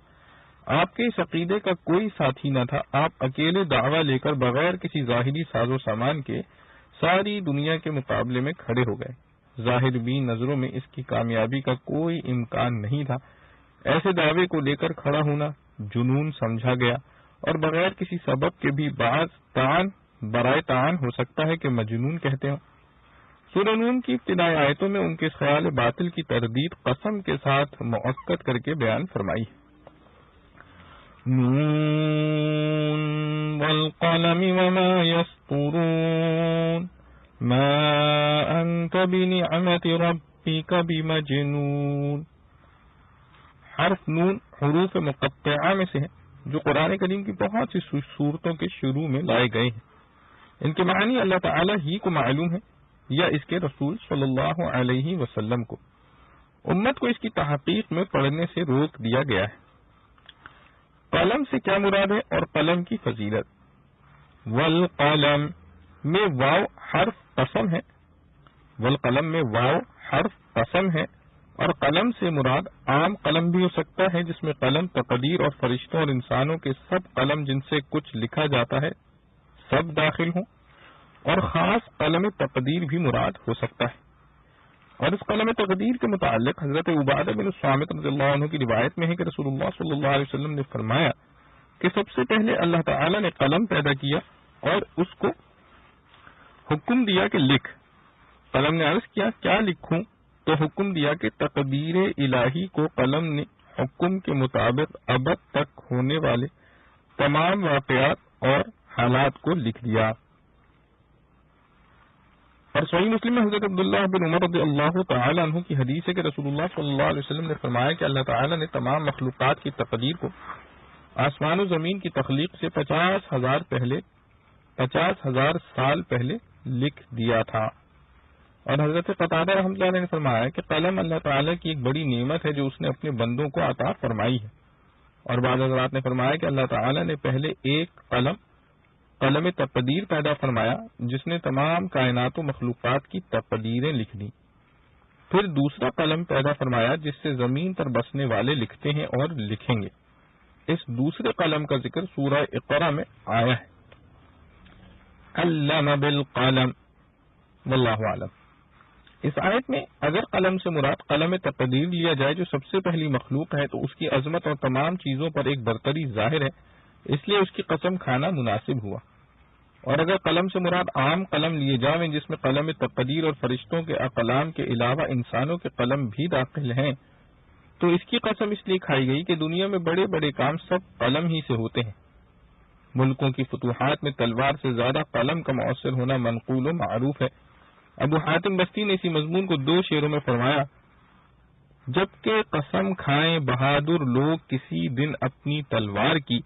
آپ کے اس عقیدے کا کوئی ساتھی نہ تھا، آپ اکیلے دعویٰ لے کر بغیر کسی ظاہری ساز و سامان کے ساری دنیا کے مقابلے میں کھڑے ہو گئے۔ ظاہر بین نظروں میں اس کی کامیابی کا کوئی امکان نہیں تھا۔ ایسے دعوے کو لے کر کھڑا ہونا جنون سمجھا گیا، اور بغیر کسی سبب کے بھی بعض برائے تعان ہو سکتا ہے کہ مجنون کہتے ہوں۔ سورہ نون کی ابتدائی آیتوں میں ان کے خیال باطل کی تردید قسم کے ساتھ مؤکد کر کے بیان فرمائی۔ نون والقلم وما يسطرون ما انت بنعمت ربك بمجنون۔ حرف نون حروف مقطعہ میں سے ہے جو قرآن کریم کی بہت سی صورتوں کے شروع میں لائے گئے ہیں۔ ان کے معنی اللہ تعالی ہی کو معلوم ہے یا اس کے رسول صلی اللہ علیہ وسلم کو۔ امت کو اس کی تحقیق میں پڑھنے سے روک دیا گیا ہے۔ قلم سے کیا مراد ہے اور قلم کی فضیلت؟ والقلم میں واو حرف قسم ہے، والقلم میں واو حرف قسم ہے، اور قلم سے مراد عام قلم بھی ہو سکتا ہے جس میں قلم تقدیر اور فرشتوں اور انسانوں کے سب قلم جن سے کچھ لکھا جاتا ہے سب داخل ہوں، اور خاص قلم تقدیر بھی مراد ہو سکتا ہے۔ اور اس قلم تقدیر کے متعلق حضرت عبادہ بن الصامت رضی اللہ عنہ کی روایت میں ہے کہ رسول اللہ صلی اللہ علیہ وسلم نے فرمایا کہ سب سے پہلے اللہ تعالی نے قلم پیدا کیا اور اس کو حکم دیا کہ لکھ۔ قلم نے عرض کیا کیا لکھوں؟ تو حکم دیا کہ تقدیر الہی کو قلم نے حکم کے مطابق ابد تک ہونے والے تمام واقعات اور حالات کو لکھ دیا۔ اور صحیح مسلم میں حضرت عبداللہ بن عمر رضی اللہ تعالی عنہ کی حدیث ہے کہ رسول اللہ صلی اللہ علیہ وسلم نے فرمایا کہ اللہ تعالی نے تمام مخلوقات کی تقدیر کو آسمان و زمین کی تخلیق سے 50,000 سال پہلے لکھ دیا تھا۔ اور حضرت قتادہ رحمۃ اللہ علیہ نے فرمایا کہ قلم اللہ تعالیٰ کی ایک بڑی نعمت ہے جو اس نے اپنے بندوں کو عطا فرمائی ہے۔ اور بعض حضرات نے فرمایا کہ اللہ تعالیٰ نے پہلے ایک قلم تقدیر پیدا فرمایا جس نے تمام کائنات و مخلوقات کی تقدیریں لکھ دیں، پھر دوسرا قلم پیدا فرمایا جس سے زمین پر بسنے والے لکھتے ہیں اور لکھیں گے۔ اس دوسرے قلم کا ذکر سورہ اقرا میں آیا ہے۔ علم بالقلم واللہ اعلم۔ اس آیت میں اگر قلم سے مراد قلم تقدیر لیا جائے جو سب سے پہلی مخلوق ہے تو اس کی عظمت اور تمام چیزوں پر ایک برتری ظاہر ہے، اس لیے اس کی قسم کھانا مناسب ہوا۔ اور اگر قلم سے مراد عام قلم لیے جائیں جس میں قلم تقدیر اور فرشتوں کے اقلام کے علاوہ انسانوں کے قلم بھی داخل ہیں تو اس کی قسم اس لیے کھائی گئی کہ دنیا میں بڑے بڑے کام سب قلم ہی سے ہوتے ہیں۔ ملکوں کی فتوحات میں تلوار سے زیادہ قلم کا مؤثر ہونا منقول و معروف ہے۔ ابو حاتم بستی نے اسی مضمون کو 2 شعروں میں فرمایا: جبکہ قسم کھائیں بہادر لوگ کسی دن اپنی تلوار کی،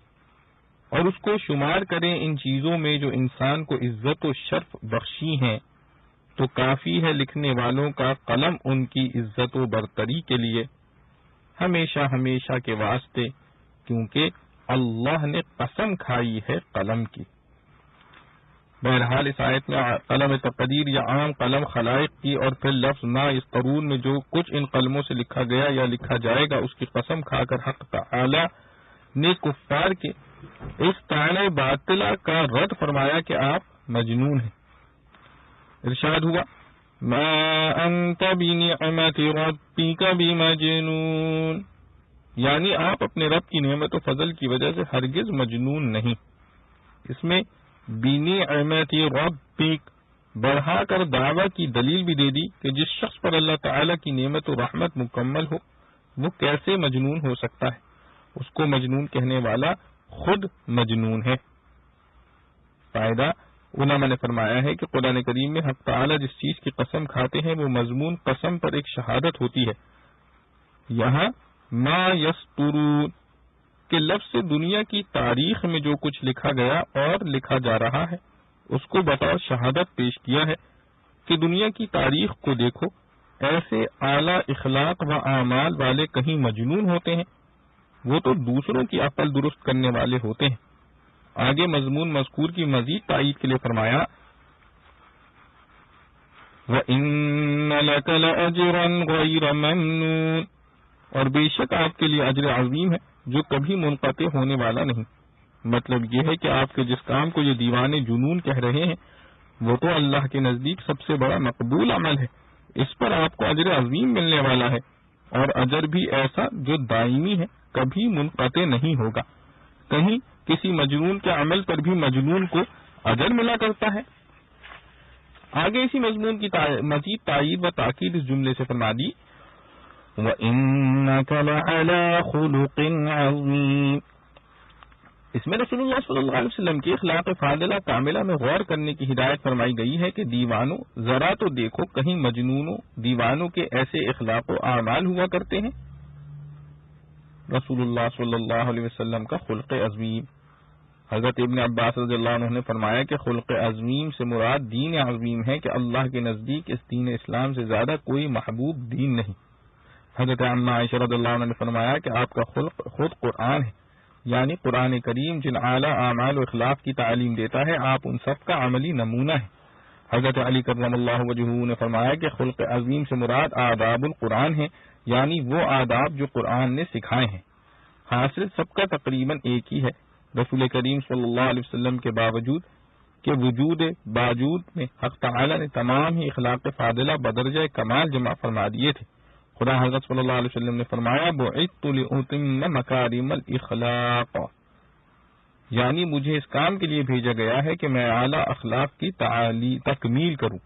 اور اس کو شمار کریں ان چیزوں میں جو انسان کو عزت و شرف بخشی ہیں، تو کافی ہے لکھنے والوں کا قلم ان کی عزت و برتری کے لیے ہمیشہ ہمیشہ کے واسطے، کیونکہ اللہ نے قسم کھائی ہے قلم کی۔ بہرحال اس آیت میں قلم تقدیر یا عام قلم خلائق کی اور پھر لفظ نا اس قرون میں جو کچھ ان قلموں سے لکھا گیا یا لکھا جائے گا اس کی قسم کھا کر حق تعالی نے کفار کے اس طعنہ باطلہ کا رد فرمایا کہ آپ مجنون ہیں۔ ارشاد ہوا: ما انت بنعمت ربک بمجنون، یعنی آپ اپنے رب کی نعمت و فضل کی وجہ سے ہرگز مجنون نہیں۔ اس میں بنعمت ربک بڑھا کر دعویٰ کی دلیل بھی دے دی کہ جس شخص پر اللہ تعالی کی نعمت و رحمت مکمل ہو وہ کیسے مجنون ہو سکتا ہے؟ اس کو مجنون کہنے والا خود مجنون ہے۔ فائدہ: علماء نے فرمایا ہے کہ قرآن کریم میں حق تعالی جس چیز کی قسم کھاتے ہیں وہ مضمون قسم پر ایک شہادت ہوتی ہے. یہاں ما یسترون کے لفظ سے دنیا کی تاریخ میں جو کچھ لکھا گیا اور لکھا جا رہا ہے اس کو بطور شہادت پیش کیا ہے کہ دنیا کی تاریخ کو دیکھو، ایسے اعلی اخلاق و اعمال والے کہیں مجنون ہوتے ہیں، وہ تو دوسروں کی عقل درست کرنے والے ہوتے ہیں. آگے مضمون مذکور کی مزید تائید کے لیے فرمایا وَإِنَّ لَكَ لَأَجْرًا غَيْرَ مَمْنُونٍ، اور بے شک آپ کے لیے اجر عظیم ہے جو کبھی منقطع ہونے والا نہیں. مطلب یہ ہے کہ آپ کے جس کام کو یہ دیوانے جنون کہہ رہے ہیں وہ تو اللہ کے نزدیک سب سے بڑا مقبول عمل ہے، اس پر آپ کو اجر عظیم ملنے والا ہے، اور اجر بھی ایسا جو دائمی ہے، کبھی منقطع نہیں ہوگا. کہیں کسی مجنون کے عمل پر بھی مجنون کو اجر ملا کرتا ہے. آگے اسی مضمون کی مزید تائید و تاکید اس جملے سے فرما دی وَإِنَّكَ لَعَلَىٰ خُلُقٍ عَظِيمٍ. اس میں رسول اللہ صلی اللہ علیہ وسلم کی اخلاق فاضلہ کاملہ میں غور کرنے کی ہدایت فرمائی گئی ہے کہ دیوانوں ذرا تو دیکھو کہیں مجنونوں دیوانوں کے ایسے اخلاق و اعمال ہوا کرتے ہیں. رسول اللہ صلی اللہ علیہ وسلم کا خلق عظیم. حضرت ابن عباس رضی اللہ عنہ نے فرمایا کہ خلق عظیم سے مراد دین عظیم ہے کہ اللہ کے نزدیک اس دین اسلام سے زیادہ کوئی محبوب دین نہیں. حضرت عمہ عائشہ رضی اللہ عنہ نے فرمایا کہ آپ کا خلق خود قرآن ہے، یعنی قرآن کریم جن اعلیٰ اعمال و اخلاق کی تعلیم دیتا ہے آپ ان سب کا عملی نمونہ ہے. حضرت علی کرم اللہ وجہہ نے فرمایا کہ خلق عظیم سے مراد آداب القرآن ہے، یعنی وہ آداب جو قرآن نے سکھائے ہیں. حاصل سب کا تقریباً ایک ہی ہے. رسول کریم صلی اللہ علیہ وسلم کے باوجود کہ وجود باوجود میں حق تعالی نے تمام ہی اخلاق فاضلہ بدرجہ کمال جمع فرما دیے تھے. خدا حضرت صلی اللہ علیہ وسلم نے فرمایا بعثت لأتم مکارم الاخلاق، یعنی مجھے اس کام کے لیے بھیجا گیا ہے کہ میں اعلیٰ اخلاق کی تکمیل کروں.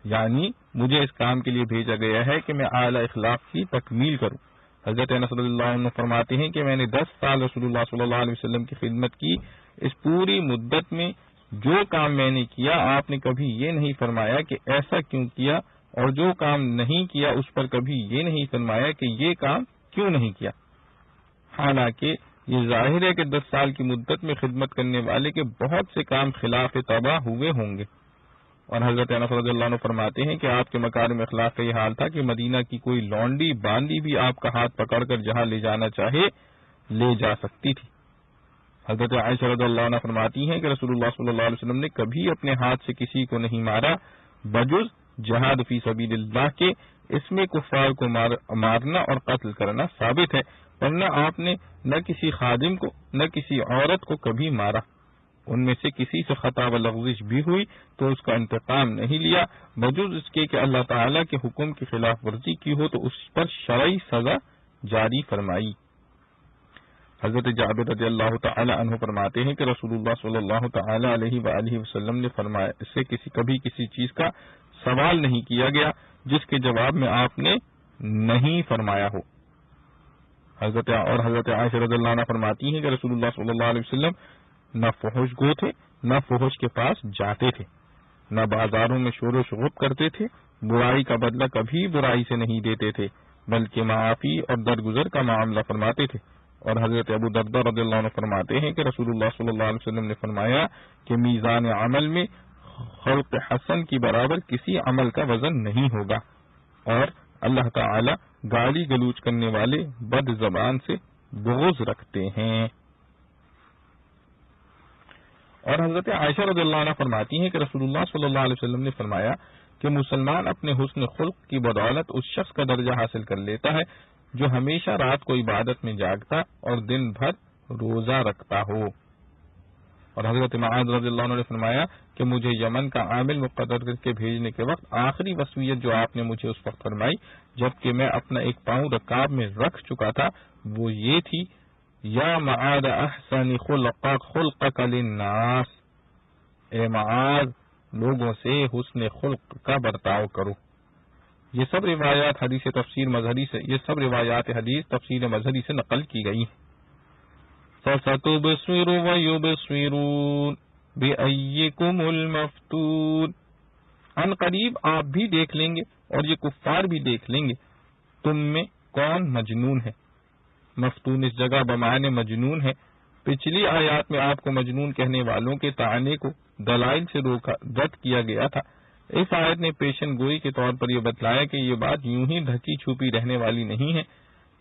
یعنی مجھے اس کام کے لیے بھیجا گیا ہے کہ میں اعلیٰ اخلاق کی تکمیل کروں. حضرت انس رضی اللہ عنہ فرماتے ہیں کہ میں نے 10 سال رسول اللہ صلی اللہ علیہ وسلم کی خدمت کی. اس پوری مدت میں جو کام میں نے کیا آپ نے کبھی یہ نہیں فرمایا کہ ایسا کیوں کیا، اور جو کام نہیں کیا اس پر کبھی یہ نہیں فرمایا کہ یہ کام کیوں نہیں کیا. حالانکہ یہ ظاہر ہے کہ 10 سال کی مدت میں خدمت کرنے والے کے بہت سے کام خلاف طبع ہوئے ہوں گے. اور حضرت انس رضی اللہ عنہ فرماتے ہیں کہ آپ کے مکارم اخلاق کا یہ حال تھا کہ مدینہ کی کوئی لونڈی باندی بھی آپ کا ہاتھ پکڑ کر جہاں لے جانا چاہے لے جا سکتی تھی. حضرت عائشہ رضی اللہ عنہ فرماتی ہیں کہ رسول اللہ صلی اللہ علیہ وسلم نے کبھی اپنے ہاتھ سے کسی کو نہیں مارا بجز جہاد فی سبیل اللہ کے. اس میں کفار کو مارنا اور قتل کرنا ثابت ہے، ورنہ آپ نے نہ کسی خادم کو نہ کسی عورت کو کبھی مارا. ان میں سے کسی سے خطا و لغزش بھی ہوئی تو اس کا انتقام نہیں لیا بجز اس کے کہ اللہ تعالیٰ کے حکم کی خلاف ورزی کی ہو تو اس پر شرعی سزا جاری فرمائی. حضرت جابر رضی اللہ تعالی عنہ فرماتے ہیں کہ رسول اللہ صلی اللہ تعالی علیہ وآلہ وسلم نے فرمایا اس سے کبھی کسی چیز کا سوال نہیں کیا گیا جس کے جواب میں آپ نے نہیں فرمایا ہو. حضرت عائشہ رضی اللہ عنہ فرماتی ہیں کہ رسول اللہ صلی اللہ علیہ وسلم نہ فحش گو تھے، نہ فحش کے پاس جاتے تھے، نہ بازاروں میں شور و شغب کرتے تھے، برائی کا بدلہ کبھی برائی سے نہیں دیتے تھے بلکہ معافی اور درگزر کا معاملہ فرماتے تھے. اور حضرت ابو درداء رضی اللہ عنہ فرماتے ہیں کہ رسول اللہ صلی اللہ علیہ وسلم نے فرمایا کہ میزان عمل میں خلق حسن کی برابر کسی عمل کا وزن نہیں ہوگا، اور اللہ تعالی گالی گلوچ کرنے والے بد زبان سے بغض رکھتے ہیں. اور حضرت عائشہ رضی اللہ عنہ فرماتی ہیں کہ رسول اللہ صلی اللہ علیہ وسلم نے فرمایا کہ مسلمان اپنے حسن خلق کی بدولت اس شخص کا درجہ حاصل کر لیتا ہے جو ہمیشہ رات کو عبادت میں جاگتا اور دن بھر روزہ رکھتا ہو. اور حضرت معاذ رضی اللہ عنہ نے فرمایا کہ مجھے یمن کا عامل مقرر کر کے بھیجنے کے وقت آخری وصیت جو آپ نے مجھے اس وقت فرمائی جبکہ میں اپنا ایک پاؤں رکاب میں رکھ چکا تھا وہ یہ تھی یا معاذ احسن خلقک للناس، اے معاذ لوگوں سے حسن خلق کا برتاؤ کرو. یہ سب روایات حدیث تفسیر مظہری سے نقل کی گئی ہیں. فَسَتُبْصِرُ وَيُبْصِرُونَ، بِأَيِّكُمُ الْمَفْتُونُ، ان قریب آپ بھی دیکھ لیں گے اور یہ کفار بھی دیکھ لیں گے تم میں کون مجنون ہے۔ مفتون اس جگہ بمعنی مجنون ہے۔ پچھلی آیات میں آپ کو مجنون کہنے والوں کے طعنے کو دلائل سے رد کیا گیا تھا۔ اس آیت نے پیشن گوئی کے طور پر یہ بتلایا کہ یہ بات یوں ہی ڈھکی چھپی رہنے والی نہیں ہے،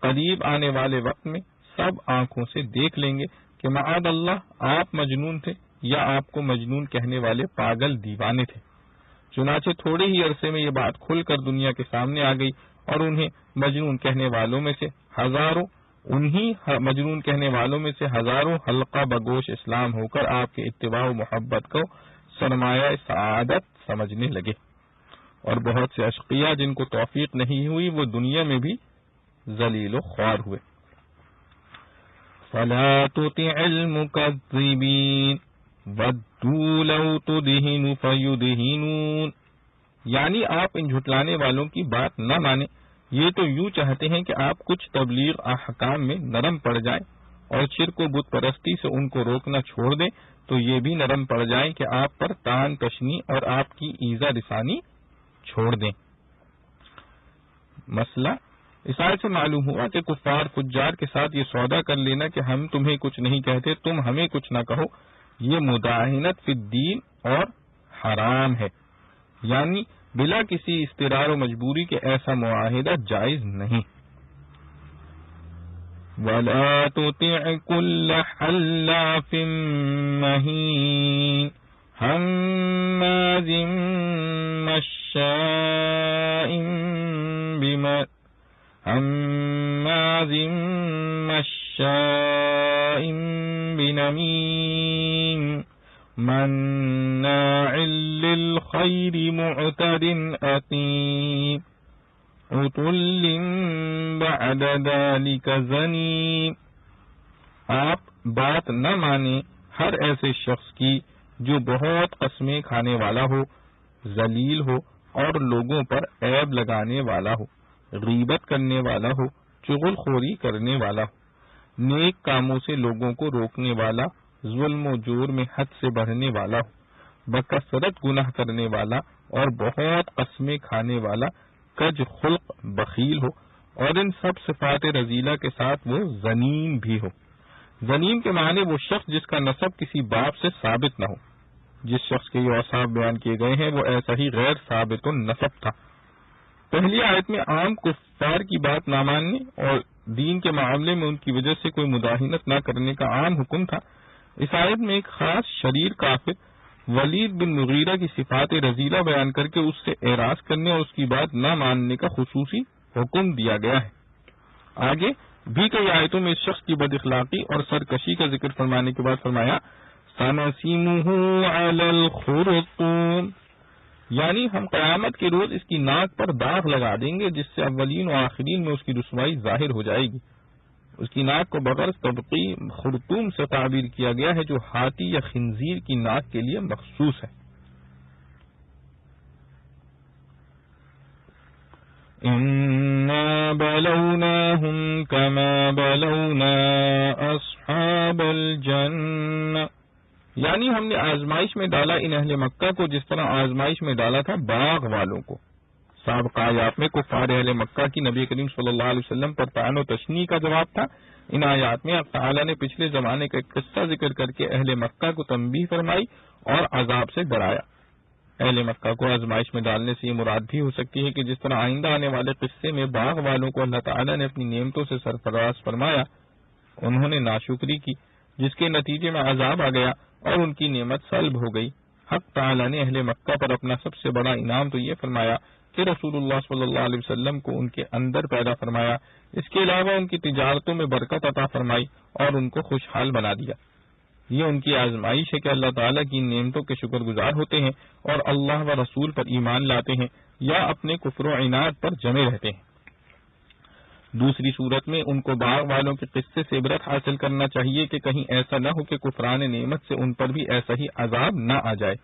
قریب آنے والے وقت میں سب آنکھوں سے دیکھ لیں گے کہ معاذ اللہ آپ مجنون تھے یا آپ کو مجنون کہنے والے پاگل دیوانے تھے۔ چنانچہ تھوڑے ہی عرصے میں یہ بات کھل کر دنیا کے سامنے آ گئی اور انہیں مجنون کہنے والوں میں سے ہزاروں حلقہ بگوش اسلام ہو کر آپ کے اتباع و محبت کو سرمایہ سعادت سمجھنے لگے، اور بہت سے اشقیاء جن کو توفیق نہیں ہوئی وہ دنیا میں بھی ذلیل و خوار ہوئے۔ فَلَا تُطِعِ الْمُكَذِّبِينَ وَدُّوا لَوْ تُدْهِنُ فَيُدْهِنُونَ، یعنی آپ ان جھٹلانے والوں کی بات نہ مانیں، یہ تو یوں چاہتے ہیں کہ آپ کچھ تبلیغ احکام میں نرم پڑ جائیں اور شرک و بت پرستی سے ان کو روکنا چھوڑ دیں تو یہ بھی نرم پڑ جائیں کہ آپ پر تان تشنی اور آپ کی ایذا رسانی چھوڑ دیں۔ مسئلہ اس آیت سے معلوم ہوا کہ کفار فجار کے ساتھ یہ سودا کر لینا کہ ہم تمہیں کچھ نہیں کہتے تم ہمیں کچھ نہ کہو، یہ مداہنت فی الدین اور حرام ہے، یعنی بلا کسی اضطرار و مجبوری کے ایسا معاہدہ جائز نہیں۔ وَلَا تُطِعْ كُلَّ حَلَّافٍ مَّهِينٍ هَمَّازٍ مَّشَّاءٍ بِنَمِيمٍ مَّنَّاعٍ لِّلْخَيْرِ مُعْتَدٍ أَثِيمٍ عُتُلٍّ بَعْدَ ذَلِكَ زَنِيمٍ۔ آپ بات نہ مانیں ہر ایسے شخص کی جو بہت قسمیں کھانے والا ہو، ذلیل ہو اور لوگوں پر عیب لگانے والا ہو، غیبت کرنے والا ہو، چغل خوری کرنے والا ہو، نیک کاموں سے لوگوں کو روکنے والا، ظلم و جور میں حد سے بڑھنے والا ہو، بکثرت گناہ کرنے والا اور بہت قسمیں کھانے والا، کج خلق بخیل ہو، اور ان سب صفات رذیلہ کے ساتھ وہ زنیم بھی ہو۔ زنیم کے معنی وہ شخص جس کا نسب کسی باپ سے ثابت نہ ہو۔ جس شخص کے یہ اوصاف بیان کیے گئے ہیں وہ ایسا ہی غیر ثابت النسب تھا۔ پہلی آیت میں عام کفار کی بات نہ ماننے اور دین کے معاملے میں ان کی وجہ سے کوئی مداہنت نہ کرنے کا عام حکم تھا۔ اس آیت میں ایک خاص شریر کافر ولید بن مغیرہ کی صفات رذیلہ بیان کر کے اس سے اعراض کرنے اور اس کی بات نہ ماننے کا خصوصی حکم دیا گیا ہے۔ آگے بھی کئی آیتوں میں اس شخص کی بد اخلاقی اور سرکشی کا ذکر فرمانے کے بعد فرمایا سَنَسِمُهُ عَلَى الْخُرْطُومِ، یعنی ہم قیامت کے روز اس کی ناک پر داغ لگا دیں گے جس سے اولین و آخرین میں اس کی رسوائی ظاہر ہو جائے گی۔ اس کی ناک کو بغیر طبقی خرطوم سے تعبیر کیا گیا ہے جو ہاتھی یا خنزیر کی ناک کے لیے مخصوص ہے۔ اِنَّا بَلَوْنَاهُمْ كَمَا بَلَوْنَا أَصْحَابَ الْجَنَّةِ، یعنی ہم نے آزمائش میں ڈالا ان اہل مکہ کو جس طرح آزمائش میں ڈالا تھا باغ والوں کو۔ سابقہ آیات میں کفار اہل مکہ کی نبی کریم صلی اللہ علیہ وسلم پر طعن و تشنیع کا جواب تھا۔ ان آیات میں اللہ تعالیٰ نے پچھلے زمانے کا ایک قصہ ذکر کر کے اہل مکہ کو تنبیہ فرمائی اور عذاب سے ڈرایا۔ اہل مکہ کو آزمائش میں ڈالنے سے یہ مراد بھی ہو سکتی ہے کہ جس طرح آئندہ آنے والے قصے میں باغ والوں کو اللہ تعالیٰ نے اپنی نعمتوں سے سرفراز فرمایا، انہوں نے ناشکری کی جس کے نتیجے میں عذاب آ گیا اور ان کی نعمت سلب ہو گئی۔ حق تعالیٰ نے اہل مکہ پر اپنا سب سے بڑا انعام تو یہ فرمایا کہ رسول اللہ صلی اللہ علیہ وسلم کو ان کے اندر پیدا فرمایا، اس کے علاوہ ان کی تجارتوں میں برکت عطا فرمائی اور ان کو خوشحال بنا دیا۔ یہ ان کی آزمائش ہے کہ اللہ تعالیٰ کی ان نعمتوں کے شکر گزار ہوتے ہیں اور اللہ و رسول پر ایمان لاتے ہیں یا اپنے کفر و عناد پر جمے رہتے ہیں۔ دوسری صورت میں ان کو باغ والوں کے قصے سے عبرت حاصل کرنا چاہیے کہ کہیں ایسا نہ ہو کہ کفران نعمت سے ان پر بھی ایسا ہی عذاب نہ آ جائے۔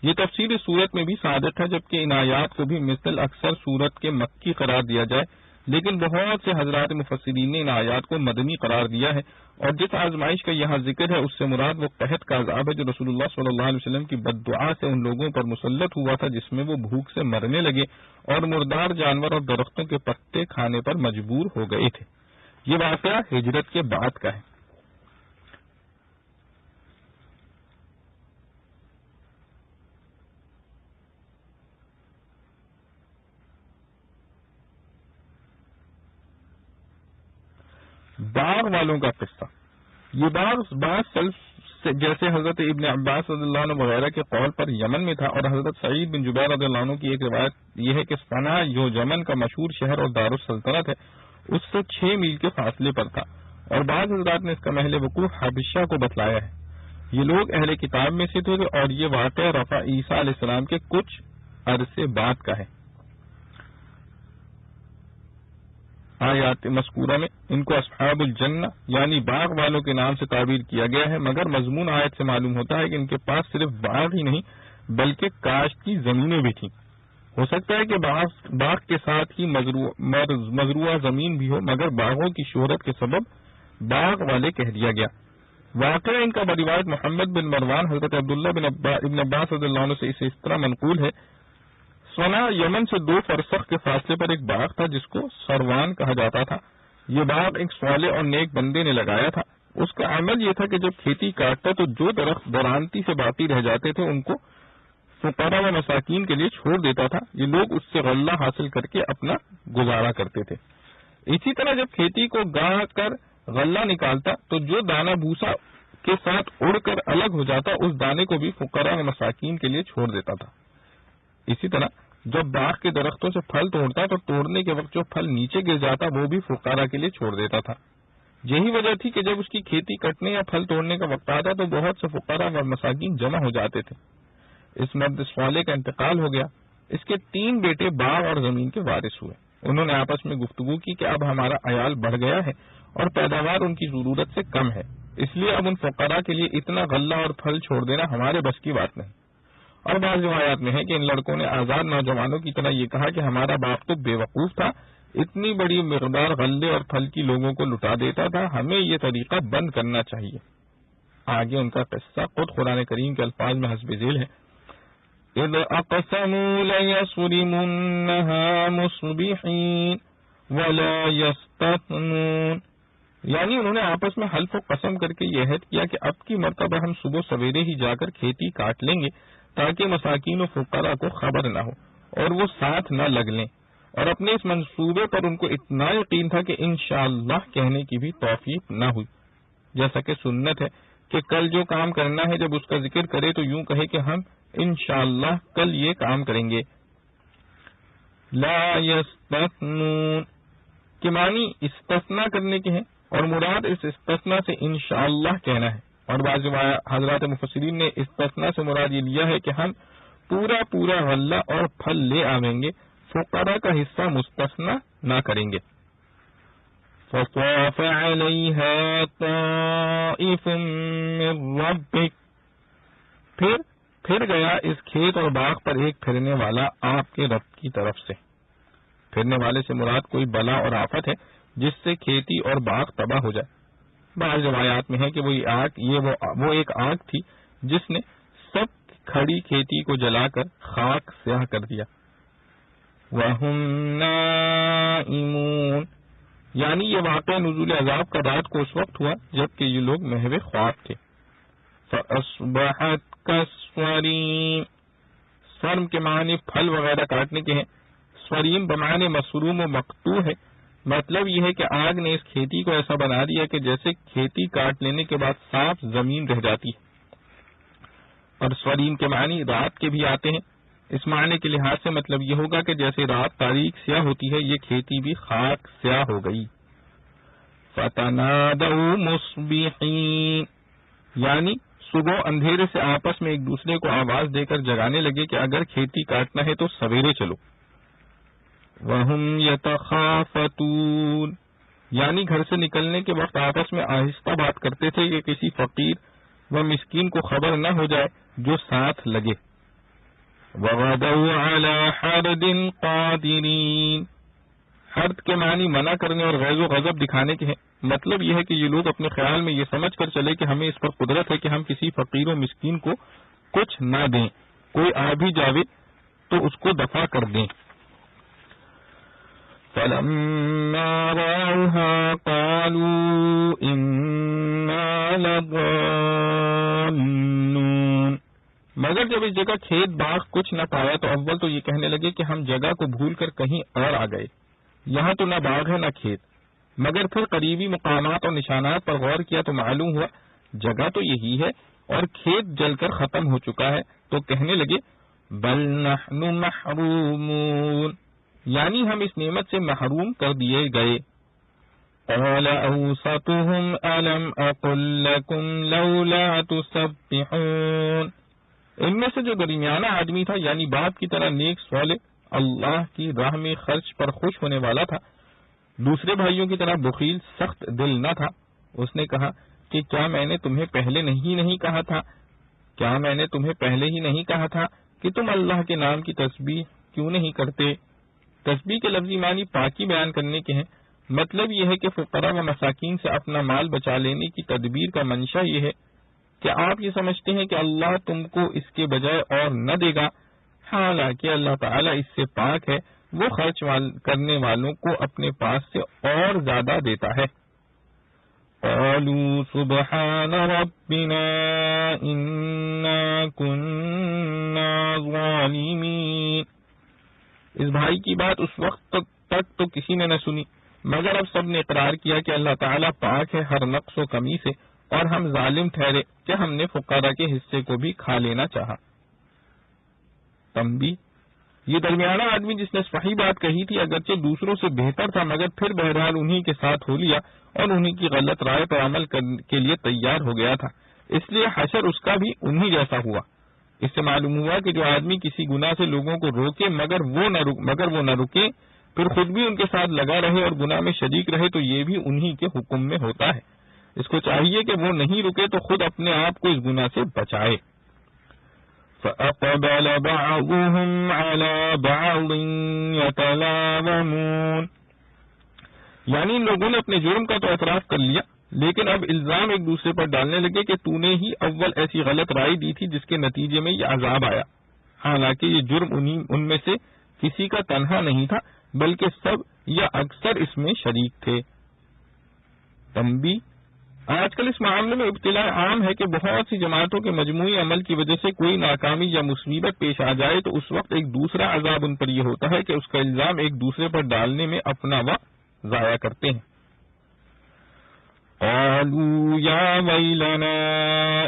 یہ تفسیر صورت میں بھی صادق ہے، جبکہ ان آیات کو بھی مثل اکثر صورت کے مکی قرار دیا جائے لیکن بہت سے حضرات مفسرین نے ان آیات کو مدنی قرار دیا ہے، اور جس آزمائش کا یہاں ذکر ہے اس سے مراد وہ قحط کا عذاب ہے جو رسول اللہ صلی اللہ علیہ وسلم کی بد دعا سے ان لوگوں پر مسلط ہوا تھا، جس میں وہ بھوک سے مرنے لگے اور مردار جانور اور درختوں کے پتے کھانے پر مجبور ہو گئے تھے۔ یہ واقعہ ہجرت کے بعد کا ہے۔ باغ والوں کا قصہ، یہ باغ بعض سلف سے جیسے حضرت ابن عباس رضی اللہ عنہ وغیرہ کے قول پر یمن میں تھا، اور حضرت سعید بن جبیر رضی اللہ عنہ کی ایک روایت یہ ہے کہ صنعا جو یمن کا مشہور شہر اور دارالسلطنت ہے اس سے 6 میل کے فاصلے پر تھا، اور بعض حضرات نے اس کا محل وقوع حبشہ کو بتلایا ہے۔ یہ لوگ اہل کتاب میں سے تھے اور یہ واقعہ رفع عیسیٰ علیہ السلام کے کچھ عرصے بعد کا ہے۔ آیات مذکورہ میں ان کو اصحاب الجنہ یعنی باغ والوں کے نام سے تعبیر کیا گیا ہے، مگر مضمون آیت سے معلوم ہوتا ہے کہ ان کے پاس صرف باغ ہی نہیں بلکہ کاشت کی زمینیں بھی تھیں۔ ہو سکتا ہے کہ باغ کے ساتھ ہی مزروعہ زمین بھی ہو، مگر باغوں کی شہرت کے سبب باغ والے کہہ دیا گیا۔ واقعہ ان کا بروایت محمد بن مروان حضرت عبداللہ ابن عباس رضی اللہ عنہ سے اس طرح منقول ہے: صنعا یمن سے 2 فرسخ کے فاصلے پر ایک باغ تھا جس کو سروان کہا جاتا تھا۔ یہ باغ ایک صالح اور نیک بندے نے لگایا تھا۔ اس کا عمل یہ تھا کہ جب کھیتی کاٹتا تو جو درخت درانتی سے باقی رہ جاتے تھے ان کو فقراء و مساکین کے لیے چھوڑ دیتا تھا۔ یہ لوگ اس سے غلہ حاصل کر کے اپنا گزارا کرتے تھے۔ اسی طرح جب کھیتی کو گاہ کر غلہ نکالتا تو جو دانہ بھوسا کے ساتھ اڑ کر الگ ہو جاتا اس دانے کو بھی فقراء و مساکین کے لیے چھوڑ دیتا تھا۔ اسی طرح جب باغ کے درختوں سے پھل توڑتا تو توڑنے کے وقت جو پھل نیچے گر جاتا وہ بھی فقراء کے لیے چھوڑ دیتا تھا۔ یہی وجہ تھی کہ جب اس کی کھیتی کٹنے یا پھل توڑنے کا وقت آتا تو بہت سے فقراء و مساکین جمع ہو جاتے تھے۔ اس مرد صالح کا انتقال ہو گیا۔ اس کے 3 بیٹے باغ اور زمین کے وارث ہوئے۔ انہوں نے آپس میں گفتگو کی کہ اب ہمارا عیال بڑھ گیا ہے اور پیداوار ان کی ضرورت سے کم ہے، اس لیے اب ان فقراء کے لیے اتنا غلہ اور پھل چھوڑ دینا ہمارے بس کی بات نہیں۔ اور بعض روایات میں ہے کہ ان لڑکوں نے آزاد نوجوانوں کی طرح یہ کہا کہ ہمارا باپ تو بے وقوف تھا، اتنی بڑی مقدار غلے اور پھل کی لوگوں کو لٹا دیتا تھا، ہمیں یہ طریقہ بند کرنا چاہیے۔ آگے ان کا قصہ خود قرآن کریم کے الفاظ میں حسب ذیل ہے: اذ اقسموا لیصرمنها مصبحین ولا یستثنون، یعنی انہوں نے آپس میں حلف و قسم کر کے یہ عہد کیا کہ اب کی مرتبہ ہم صبح سویرے ہی جا کر کھیتی کاٹ لیں گے تاکہ مساکین و فقراء کو خبر نہ ہو اور وہ ساتھ نہ لگ لیں، اور اپنے اس منصوبے پر ان کو اتنا یقین تھا کہ انشاءاللہ کہنے کی بھی توفیق نہ ہوئی۔ جیسا کہ سنت ہے کہ کل جو کام کرنا ہے جب اس کا ذکر کرے تو یوں کہے کہ ہم انشاءاللہ کل یہ کام کریں گے۔ لا یستثنون کے معنی استثناء کرنے کے ہیں، اور مراد اس استثناء سے انشاءاللہ کہنا ہے، اور بعض حضرات مفسرین نے استثناء سے مراد یہ لیا ہے کہ ہم پورا غلہ اور پھل لے آویں گے، فقراء کا حصہ مستثنیٰ نہ کریں گے۔ فَطَافَ عَلَيْهَا طَائِفٌ مِّن رَّبِّكَ، پھر گیا اس کھیت اور باغ پر ایک پھرنے والا آپ کے رب کی طرف سے۔ پھرنے والے سے مراد کوئی بلا اور آفت ہے جس سے کھیتی اور باغ تباہ ہو جائے۔ بعض روایات میں ہے کہ وہ ایک آگ تھی جس نے سب کھڑی کھیتی کو جلا کر خاک سیاہ کر دیا۔ وَهُمْ نَائِمُونَ، یعنی یہ واقعہ نزول عذاب کا رات کو اس وقت ہوا جبکہ یہ لوگ محو خواب تھے۔ فَأَصْبَحَتْ كَالصَّرِيمِ، صرم کے معنی پھل وغیرہ کاٹنے کے ہیں، صریم بمعنی مسروم و مقطوع ہے۔ مطلب یہ ہے کہ آگ نے اس کھیتی کو ایسا بنا دیا کہ جیسے کھیتی کاٹ لینے کے بعد صاف زمین رہ جاتی ہے۔ اور سوریم کے معنی رات کے بھی آتے ہیں۔ اس معنی کے لحاظ سے مطلب یہ ہوگا کہ جیسے رات تاریک سیاہ ہوتی ہے یہ کھیتی بھی خاک سیاہ ہو گئی۔ فَتَنَادَوْا مُصْبِحِينَ، یعنی صبح اندھیرے سے آپس میں ایک دوسرے کو آواز دے کر جگانے لگے کہ اگر کھیتی کاٹنا ہے تو سویرے چلو۔ وَهُمْ يَتَخَافَتُونَ، یعنی گھر سے نکلنے کے وقت آپس میں آہستہ بات کرتے تھے کہ کسی فقیر و مسکین کو خبر نہ ہو جائے جو ساتھ لگے۔ وَغَدَوْا عَلَى حَرْدٍ قَادِرِينَ، حرد کے معنی منع کرنے اور غیظ و غضب دکھانے کے ہیں۔ مطلب یہ ہے کہ یہ لوگ اپنے خیال میں یہ سمجھ کر چلے کہ ہمیں اس پر قدرت ہے کہ ہم کسی فقیر و مسکین کو کچھ نہ دیں، کوئی آ بھی جاوے تو اس کو دفع کر دیں۔ فَلَمَّا رَأَوْهَا قَالُوا إِنَّا لَضَالُّونَ، مگر جب اس جگہ کھیت باغ کچھ نہ پایا تو اول تو یہ کہنے لگے کہ ہم جگہ کو بھول کر کہیں اور آ گئے، یہاں تو نہ باغ ہے نہ کھیت۔ مگر پھر قریبی مقامات اور نشانات پر غور کیا تو معلوم ہوا جگہ تو یہی ہے اور کھیت جل کر ختم ہو چکا ہے، تو کہنے لگے بل نحن محرومون، یعنی ہم اس نعمت سے محروم کر دیے گئے۔ قال اوسطهم الم اقل لكم لولا تسبحون، ان میں سے جو درمیانہ آدمی تھا یعنی باپ کی طرح نیک صالح اللہ کی راہ میں خرچ پر خوش ہونے والا تھا، دوسرے بھائیوں کی طرح بخیل سخت دل نہ تھا، اس نے کہا کہ کیا میں نے تمہیں پہلے نہیں کہا تھا، کیا میں نے تمہیں پہلے ہی نہیں کہا تھا کہ تم اللہ کے نام کی تسبیح کیوں نہیں کرتے؟ تسبیح کے لفظی معنی پاکی بیان کرنے کے ہیں۔ مطلب یہ ہے کہ فقراء و مساکین سے اپنا مال بچا لینے کی تدبیر کا منشا یہ ہے کہ آپ یہ سمجھتے ہیں کہ اللہ تم کو اس کے بجائے اور نہ دے گا، حالانکہ اللہ تعالیٰ اس سے پاک ہے، وہ خرچ کرنے والوں کو اپنے پاس سے اور زیادہ دیتا ہے۔ قالوا سبحان ربنا انا كنا ظالمین، اس بھائی کی بات اس وقت تک تو کسی نے نہ سنی، مگر اب سب نے اقرار کیا کہ اللہ تعالیٰ پاک ہے ہر نقص و کمی سے، اور ہم ظالم ٹھہرے کہ ہم نے فقراء کے حصے کو بھی کھا لینا چاہا۔ تنبیہ، یہ درمیانہ آدمی جس نے صحیح بات کہی تھی اگرچہ دوسروں سے بہتر تھا، مگر پھر بہرحال انہی کے ساتھ ہو لیا اور انہی کی غلط رائے پر عمل کے لیے تیار ہو گیا تھا، اس لیے حشر اس کا بھی انہی جیسا ہوا۔ اس سے معلوم ہوا کہ جو آدمی کسی گناہ سے لوگوں کو روکے مگر وہ نہ رکے، پھر خود بھی ان کے ساتھ لگا رہے اور گناہ میں شریک رہے، تو یہ بھی انہی کے حکم میں ہوتا ہے۔ اس کو چاہیے کہ وہ نہیں رکے تو خود اپنے آپ کو اس گناہ سے بچائے۔ فَأَقْبَلَ بَعْضُهُمْ عَلَى بَعْضٍ يَتَلَاوَمُونَ، یعنی ان لوگوں نے اپنے جرم کا تو اعتراف کر لیا، لیکن اب الزام ایک دوسرے پر ڈالنے لگے کہ تو نے ہی اول ایسی غلط رائے دی تھی جس کے نتیجے میں یہ عذاب آیا، حالانکہ یہ جرم ان میں سے کسی کا تنہا نہیں تھا بلکہ سب یا اکثر اس میں شریک تھے۔ تنبیہ، آج کل اس معاملے میں ابتلاء عام ہے کہ بہت سی جماعتوں کے مجموعی عمل کی وجہ سے کوئی ناکامی یا مصیبت پیش آ جائے تو اس وقت ایک دوسرا عذاب ان پر یہ ہوتا ہے کہ اس کا الزام ایک دوسرے پر ڈالنے میں اپنا وقت ضائع کرتے ہیں۔ قالوا یا ویلنا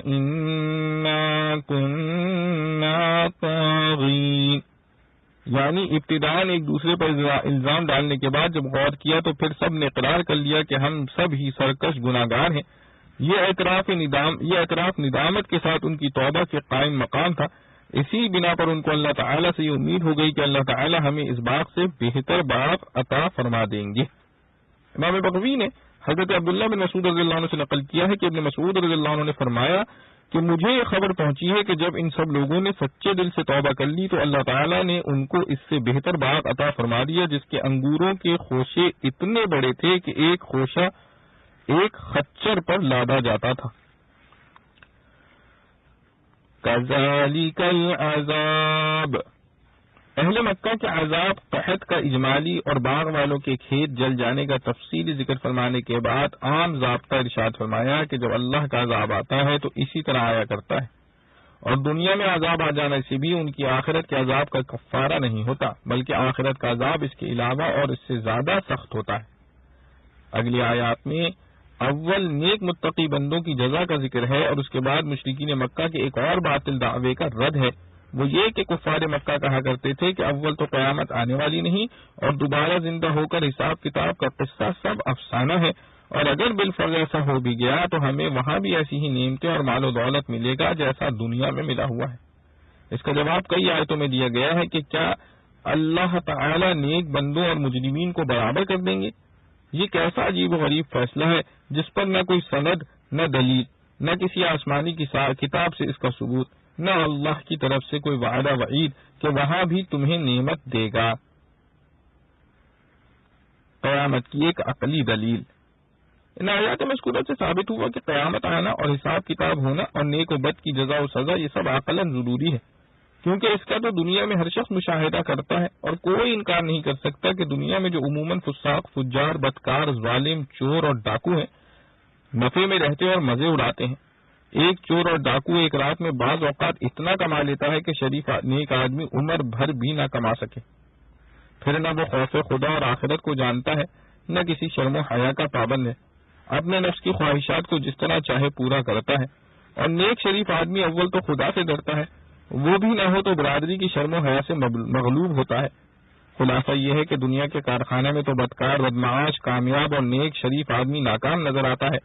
انا كنا طاغین، یعنی ابتداءً ایک دوسرے پر الزام ڈالنے کے بعد جب غور کیا تو پھر سب نے اقرار کر لیا کہ ہم سب ہی سرکش گناہگار ہیں۔ یہ اعتراف ندامت کے ساتھ ان کی توبہ کے قائم مقام تھا، اسی بنا پر ان کو اللہ تعالیٰ سے یہ امید ہو گئی کہ اللہ تعالیٰ ہمیں اس باغ سے بہتر باغ عطا فرما دیں گے۔ امام بغوی نے حضرت عبداللہ بن مسعود رضی اللہ عنہ سے نقل کیا ہے کہ ابن مسعود رضی اللہ عنہ نے فرمایا کہ مجھے یہ خبر پہنچی ہے کہ جب ان سب لوگوں نے سچے دل سے توبہ کر لی تو اللہ تعالیٰ نے ان کو اس سے بہتر باغ عطا فرما دیا جس کے انگوروں کے خوشے اتنے بڑے تھے کہ ایک خوشہ ایک خچر پر لادا جاتا تھا۔ کذالک العذاب، اہل مکہ کے عذاب قحط کا اجمالی اور باغ والوں کے کھیت جل جانے کا تفصیلی ذکر فرمانے کے بعد عام ضابطہ ارشاد فرمایا کہ جب اللہ کا عذاب آتا ہے تو اسی طرح آیا کرتا ہے، اور دنیا میں عذاب آ جانے سے بھی ان کی آخرت کے عذاب کا کفارہ نہیں ہوتا بلکہ آخرت کا عذاب اس کے علاوہ اور اس سے زیادہ سخت ہوتا ہے۔ اگلی آیات میں اول نیک متقی بندوں کی جزا کا ذکر ہے اور اس کے بعد مشرکین مکہ کے ایک اور باطل دعوے کا رد ہے، وہ یہ کہ کفار مکہ کہا کرتے تھے کہ اول تو قیامت آنے والی نہیں اور دوبارہ زندہ ہو کر حساب کتاب کا قصہ سب افسانہ ہے، اور اگر بالفرض ایسا ہو بھی گیا تو ہمیں وہاں بھی ایسی ہی نعمتیں اور مال و دولت ملے گا جیسا دنیا میں ملا ہوا ہے۔ اس کا جواب کئی آیتوں میں دیا گیا ہے کہ کیا اللہ تعالی نیک بندوں اور مجرمین کو برابر کر دیں گے؟ یہ کیسا عجیب و غریب فیصلہ ہے جس پر نہ کوئی سند، نہ دلیل، نہ کسی آسمانی کتاب سے اس کا ثبوت، نہ اللہ کی طرف سے کوئی وعدہ وعید کہ وہاں بھی تمہیں نعمت دے گا۔ قیامت کی ایک عقلی دلیل۔ ان آیات مذکورہ سے ثابت ہوا کہ قیامت آنا اور حساب کتاب ہونا اور نیک و بد کی جزا و سزا یہ سب عقلاً ضروری ہے، کیونکہ اس کا تو دنیا میں ہر شخص مشاہدہ کرتا ہے، اور کوئی انکار نہیں کر سکتا کہ دنیا میں جو عموماً فساق، فجار، بدکار، ظالم، چور اور ڈاکو ہیں، نفع میں رہتے اور مزے اڑاتے ہیں۔ ایک چور اور ڈاکو ایک رات میں بعض اوقات اتنا کما لیتا ہے کہ شریف نیک آدمی عمر بھر بھی نہ کما سکے۔ پھر نہ وہ خوف خدا اور آخرت کو جانتا ہے، نہ کسی شرم و حیا کا پابند ہے، اپنے نفس کی خواہشات کو جس طرح چاہے پورا کرتا ہے۔ اور نیک شریف آدمی اول تو خدا سے ڈرتا ہے، وہ بھی نہ ہو تو برادری کی شرم و حیا سے مغلوب ہوتا ہے۔ خلاصہ یہ ہے کہ دنیا کے کارخانے میں تو بدکار، بدمعاش، کامیاب اور نیک شریف آدمی ناکام نظر آتا ہے۔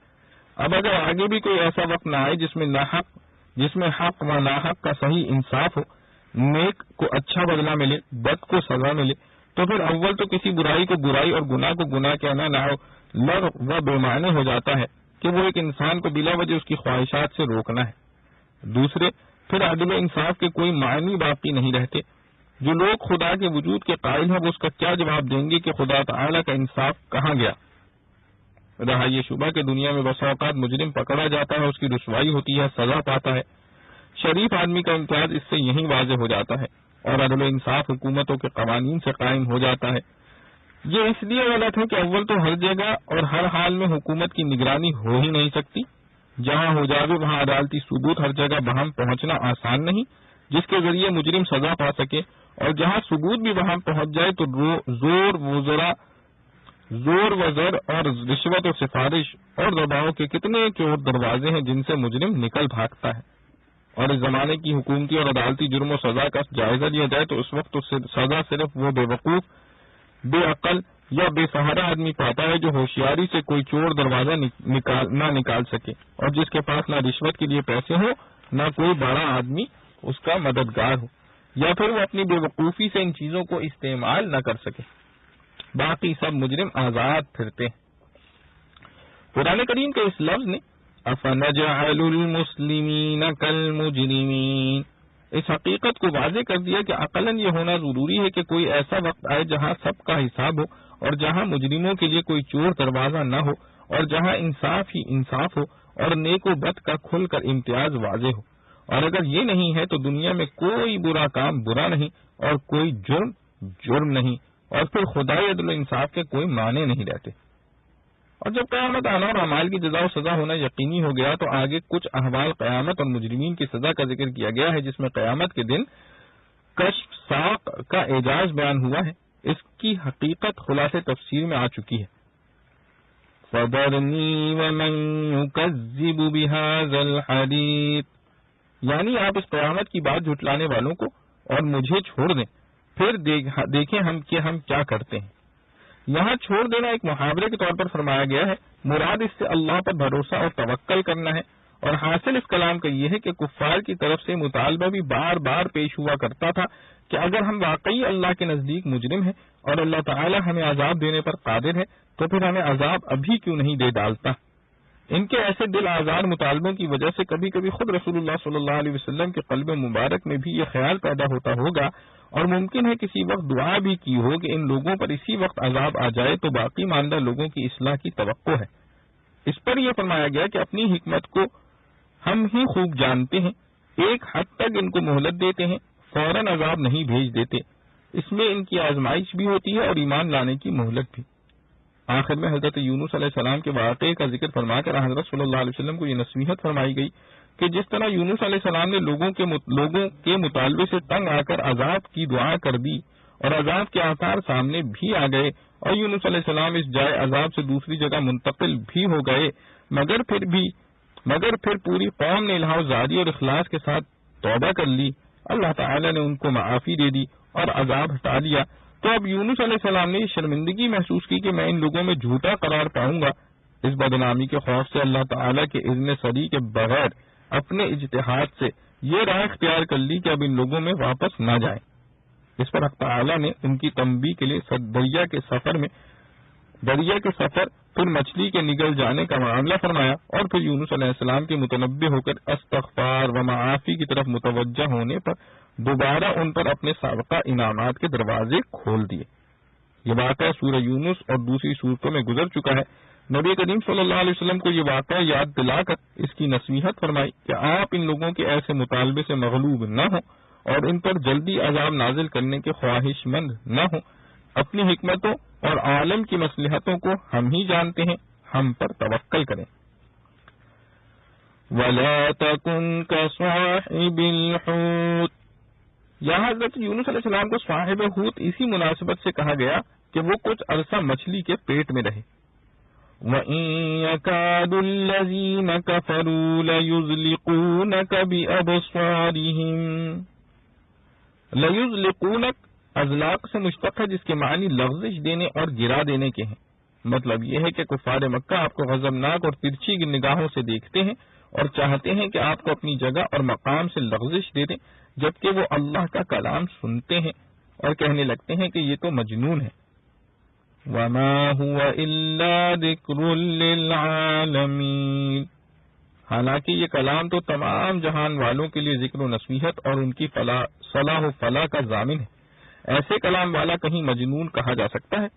اب اگر آگے بھی کوئی ایسا وقت نہ آئے جس میں حق و ناحق کا صحیح انصاف ہو، نیک کو اچھا بدلہ ملے، بد کو سزا ملے، تو پھر اول تو کسی برائی کو برائی اور گناہ کو گناہ کہنا نہ ہو لغو و بے معنی ہو جاتا ہے کہ وہ ایک انسان کو بلا وجہ اس کی خواہشات سے روکنا ہے۔ دوسرے، پھر عدل و انصاف کے کوئی معنی باقی نہیں رہتے۔ جو لوگ خدا کے وجود کے قائل ہیں وہ اس کا کیا جواب دیں گے کہ خدا تعالی کا انصاف کہاں گیا؟ رہا یہ شبہ کہ دنیا میں بسا اوقات مجرم پکڑا جاتا ہے، اس کی رسوائی ہوتی ہے، سزا پاتا ہے۔ شریف آدمی کا امتیاز اس سے یہی واضح ہو جاتا ہے، اور عدل و انصاف حکومتوں کے قوانین سے قائم ہو جاتا ہے۔ یہ اس لیے غلط ہے کہ اول تو ہر جگہ اور ہر حال میں حکومت کی نگرانی ہو ہی نہیں سکتی۔ جہاں ہو جاوے وہاں عدالتی ثبوت ہر جگہ بہم پہنچنا آسان نہیں جس کے ذریعے مجرم سزا پا سکے، اور جہاں ثبوت بھی وہاں پہنچ جائے تو زور و زر اور رشوت و سفارش اور دباؤ کے کتنے چور دروازے ہیں جن سے مجرم نکل بھاگتا ہے۔ اور اس زمانے کی حکومتی اور عدالتی جرم و سزا کا جائزہ لیا جائے تو اس وقت تو سزا صرف وہ بے وقوف، بے عقل یا بے سہارا آدمی پاتا ہے جو ہوشیاری سے کوئی چور دروازہ نہ نکال سکے، اور جس کے پاس نہ رشوت کے لیے پیسے ہو، نہ کوئی بڑا آدمی اس کا مددگار ہو، یا پھر وہ اپنی بے وقوفی سے ان چیزوں کو استعمال نہ کر سکے۔ باقی سب مجرم آزاد پھرتے ہیں۔ قرآن کریم کے اس لفظ نے أَفَنَجْعَلُ الْمُسْلِمِينَ كَالْمُجْرِمِينَ اس حقیقت کو واضح کر دیا کہ عقلاً یہ ہونا ضروری ہے کہ کوئی ایسا وقت آئے جہاں سب کا حساب ہو، اور جہاں مجرموں کے لیے کوئی چور دروازہ نہ ہو، اور جہاں انصاف ہی انصاف ہو اور نیک و بد کا کھل کر امتیاز واضح ہو۔ اور اگر یہ نہیں ہے تو دنیا میں کوئی برا کام برا نہیں اور کوئی جرم جرم نہیں، اور پھر خدائے عدل و انصاف کے کوئی معنی نہیں رہتے۔ اور جب قیامت آنا اور اعمال کی جزا و سزا ہونا یقینی ہو گیا تو آگے کچھ احوال قیامت اور مجرمین کی سزا کا ذکر کیا گیا ہے، جس میں قیامت کے دن کشف ساق کا اعجاز بیان ہوا ہے۔ اس کی حقیقت خلاصے تفسیر میں آ چکی ہے۔ فَذَرْنِي وَمَن يُكَذِّبُ بِهَذَا الْحَدِيثِ یعنی آپ اس قیامت کی بات جھٹلانے والوں کو اور مجھے چھوڑ دیں، پھر دیکھیں ہم کیا کرتے ہیں۔ یہاں چھوڑ دینا ایک محاورے کے طور پر فرمایا گیا ہے، مراد اس سے اللہ پر بھروسہ اور توکل کرنا ہے، اور حاصل اس کلام کا یہ ہے کہ کفار کی طرف سے مطالبہ بھی بار بار پیش ہوا کرتا تھا کہ اگر ہم واقعی اللہ کے نزدیک مجرم ہیں اور اللہ تعالی ہمیں عذاب دینے پر قادر ہے تو پھر ہمیں عذاب ابھی کیوں نہیں دے ڈالتا۔ ان کے ایسے دل آزار مطالبوں کی وجہ سے کبھی کبھی خود رسول اللہ صلی اللہ علیہ وسلم کے قلب مبارک میں بھی یہ خیال پیدا ہوتا ہوگا، اور ممکن ہے کسی وقت دعا بھی کی ہو کہ ان لوگوں پر اسی وقت عذاب آ جائے تو باقی ماندہ لوگوں کی اصلاح کی توقع ہے۔ اس پر یہ فرمایا گیا کہ اپنی حکمت کو ہم ہی خوب جانتے ہیں، ایک حد تک ان کو مہلت دیتے ہیں، فوراً عذاب نہیں بھیج دیتے، اس میں ان کی آزمائش بھی ہوتی ہے اور ایمان لانے کی مہلت بھی۔ آخر میں حضرت یونس علیہ السلام کے واقعے کا ذکر فرما کر حضرت صلی اللہ علیہ وسلم کو یہ نصیحت فرمائی گئی کہ جس طرح یونس علیہ السلام نے لوگوں کے مطالبے سے تنگ آ کر عذاب کی دعا کر دی اور عذاب کے آثار سامنے بھی آ گئے اور یونس علیہ السلام اس جائے عذاب سے دوسری جگہ منتقل بھی ہو گئے، مگر پھر پوری قوم نے الحاح زاری اور اخلاص کے ساتھ توبہ کر لی، اللہ تعالی نے ان کو معافی دے دی اور عذاب ہٹا دیا، تو اب یونس علیہ السلام نے یہ شرمندگی محسوس کی کہ میں ان لوگوں میں جھوٹا قرار پاؤں گا۔ اس بدنامی کے خوف سے اللہ تعالی کے اذن صریح کے بغیر اپنے اجتہاد سے یہ رائے اختیار کر لی کہ اب ان لوگوں میں واپس نہ جائیں۔ اس پر حق تعالی نے ان کی تنبیہ کے لیے دریا کے سفر پھر مچھلی کے نگل جانے کا معاملہ فرمایا، اور پھر یونس علیہ السلام کے متنبہ ہو کر استغفار و معافی کی طرف متوجہ ہونے پر دوبارہ ان پر اپنے سابقہ انعامات کے دروازے کھول دیے۔ یہ واقعہ سورہ یونس اور دوسری صورتوں میں گزر چکا ہے۔ نبی کریم صلی اللہ علیہ وسلم کو یہ واقعہ یاد دلا کر اس کی نصیحت فرمائی کہ آپ ان لوگوں کے ایسے مطالبے سے مغلوب نہ ہوں اور ان پر جلدی عذاب نازل کرنے کے خواہش مند نہ ہوں۔ اپنی حکمتوں اور عالم کی مصلحتوں کو ہم ہی جانتے ہیں، ہم پر توکل کریں۔ وَلَا تَكُنْ كَصَاحِبِ الْحُوتِ، یہاں حضرت یونس علیہ السلام کو صاحب حوت اسی مناسبت سے کہا گیا کہ وہ کچھ عرصہ مچھلی کے پیٹ میں رہے۔ وَإِن يَكَادُ الَّذِينَ كَفَرُوا لَيُزْلِقُونَكَ بِأَبْصَارِهِمْ، لَيُزْلِقُونَكَ ازلاق سے مشتق ہے، جس کے معنی لغزش دینے اور گرا دینے کے ہیں۔ مطلب یہ ہے کہ کفار مکہ آپ کو غضبناک اور ترچھی نگاہوں سے دیکھتے ہیں اور چاہتے ہیں کہ آپ کو اپنی جگہ اور مقام سے لغزش دے دیں، جبکہ وہ اللہ کا کلام سنتے ہیں اور کہنے لگتے ہیں کہ یہ تو مجنون ہے۔ وَمَا هُوَ إِلَّا ذِكْرٌ لِّلْعَالَمِينَ، حالانکہ یہ کلام تو تمام جہان والوں کے لیے ذکر و نصیحت اور ان کی صلاح و فلاح کا ضامن ہے۔ ایسے کلام والا کہیں مجنون کہا جا سکتا ہے؟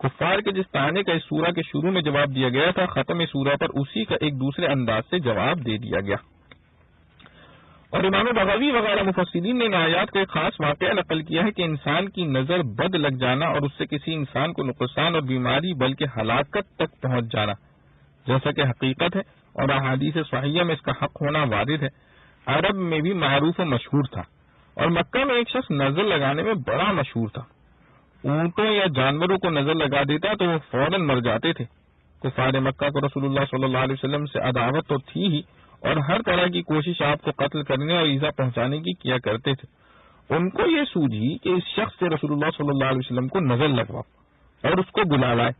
کفار کے جس طعنے کا اس سورہ کے شروع میں جواب دیا گیا تھا، ختم سورہ پر اسی کا ایک دوسرے انداز سے جواب دے دیا گیا۔ اور امام بغوی وغیرہ مفسرین نے ان آیات کا ایک خاص واقعہ نقل کیا ہے کہ انسان کی نظر بد لگ جانا اور اس سے کسی انسان کو نقصان اور بیماری بلکہ ہلاکت تک پہنچ جانا، جیسا کہ حقیقت ہے اور احادیث صحیحہ میں اس کا حق ہونا وارد ہے، عرب میں بھی معروف و مشہور تھا، اور مکہ میں ایک شخص نظر لگانے میں بڑا مشہور تھا۔ اونٹوں یا جانوروں کو نظر لگا دیتا تو وہ فوراً مر جاتے تھے۔ کفار مکہ کو رسول اللہ صلی اللہ علیہ وسلم سے عداوت تو تھی ہی، اور ہر طرح کی کوشش آپ کو قتل کرنے اور ایذا پہنچانے کی کیا کرتے تھے۔ ان کو یہ سوجھی کہ اس شخص سے رسول اللہ صلی اللہ علیہ وسلم کو نظر لگواؤ اور اس کو بلا لائے۔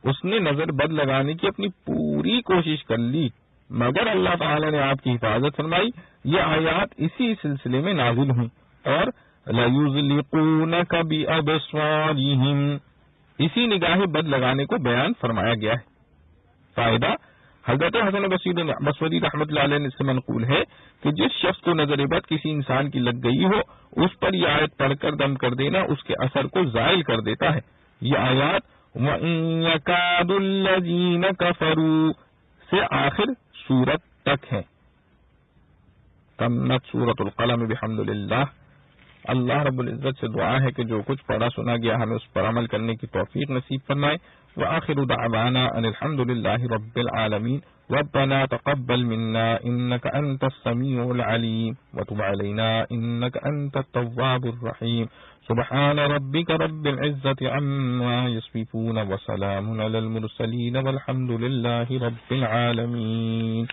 اس نے نظر بد لگانے کی اپنی پوری کوشش کر لی، مگر اللہ تعالی نے آپ کی حفاظت فرمائی۔ یہ آیات اسی سلسلے میں نازل ہوئی اور لَيُزْلِقُونَكَ بِأَبْصَارِهِمْ، اسی نگاہ بد لگانے کو بیان فرمایا گیا ہے۔ فائدہ، حضرت حسن بصری رحمۃ اللہ علیہ سے منقول ہے کہ جس شخص کو نظر بد کسی انسان کی لگ گئی ہو، اس پر یہ آیت پڑھ کر دم کر دینا اس کے اثر کو زائل کر دیتا ہے۔ یہ آیات وَإِن يَكَادُ الَّذِينَ كَفَرُوا سے آخر سورت تک ہے۔ تمت سورۃ القلم بحمد للہ۔ اللہ رب العزت سے دعا ہے کہ جو کچھ پڑھا سنا گیا ہمیں اس پر عمل کرنے کی توفیق نصیب فرمائے۔ وآخر دعوانا ان الحمد للہ رب العالمین۔ ربنا تقبل منا انك انت السميع العليم وتب علينا انك انت التواب الرحيم۔ سبحان ربك رب العزة عما يصفون وسلام على المرسلين والحمد لله رب العالمين۔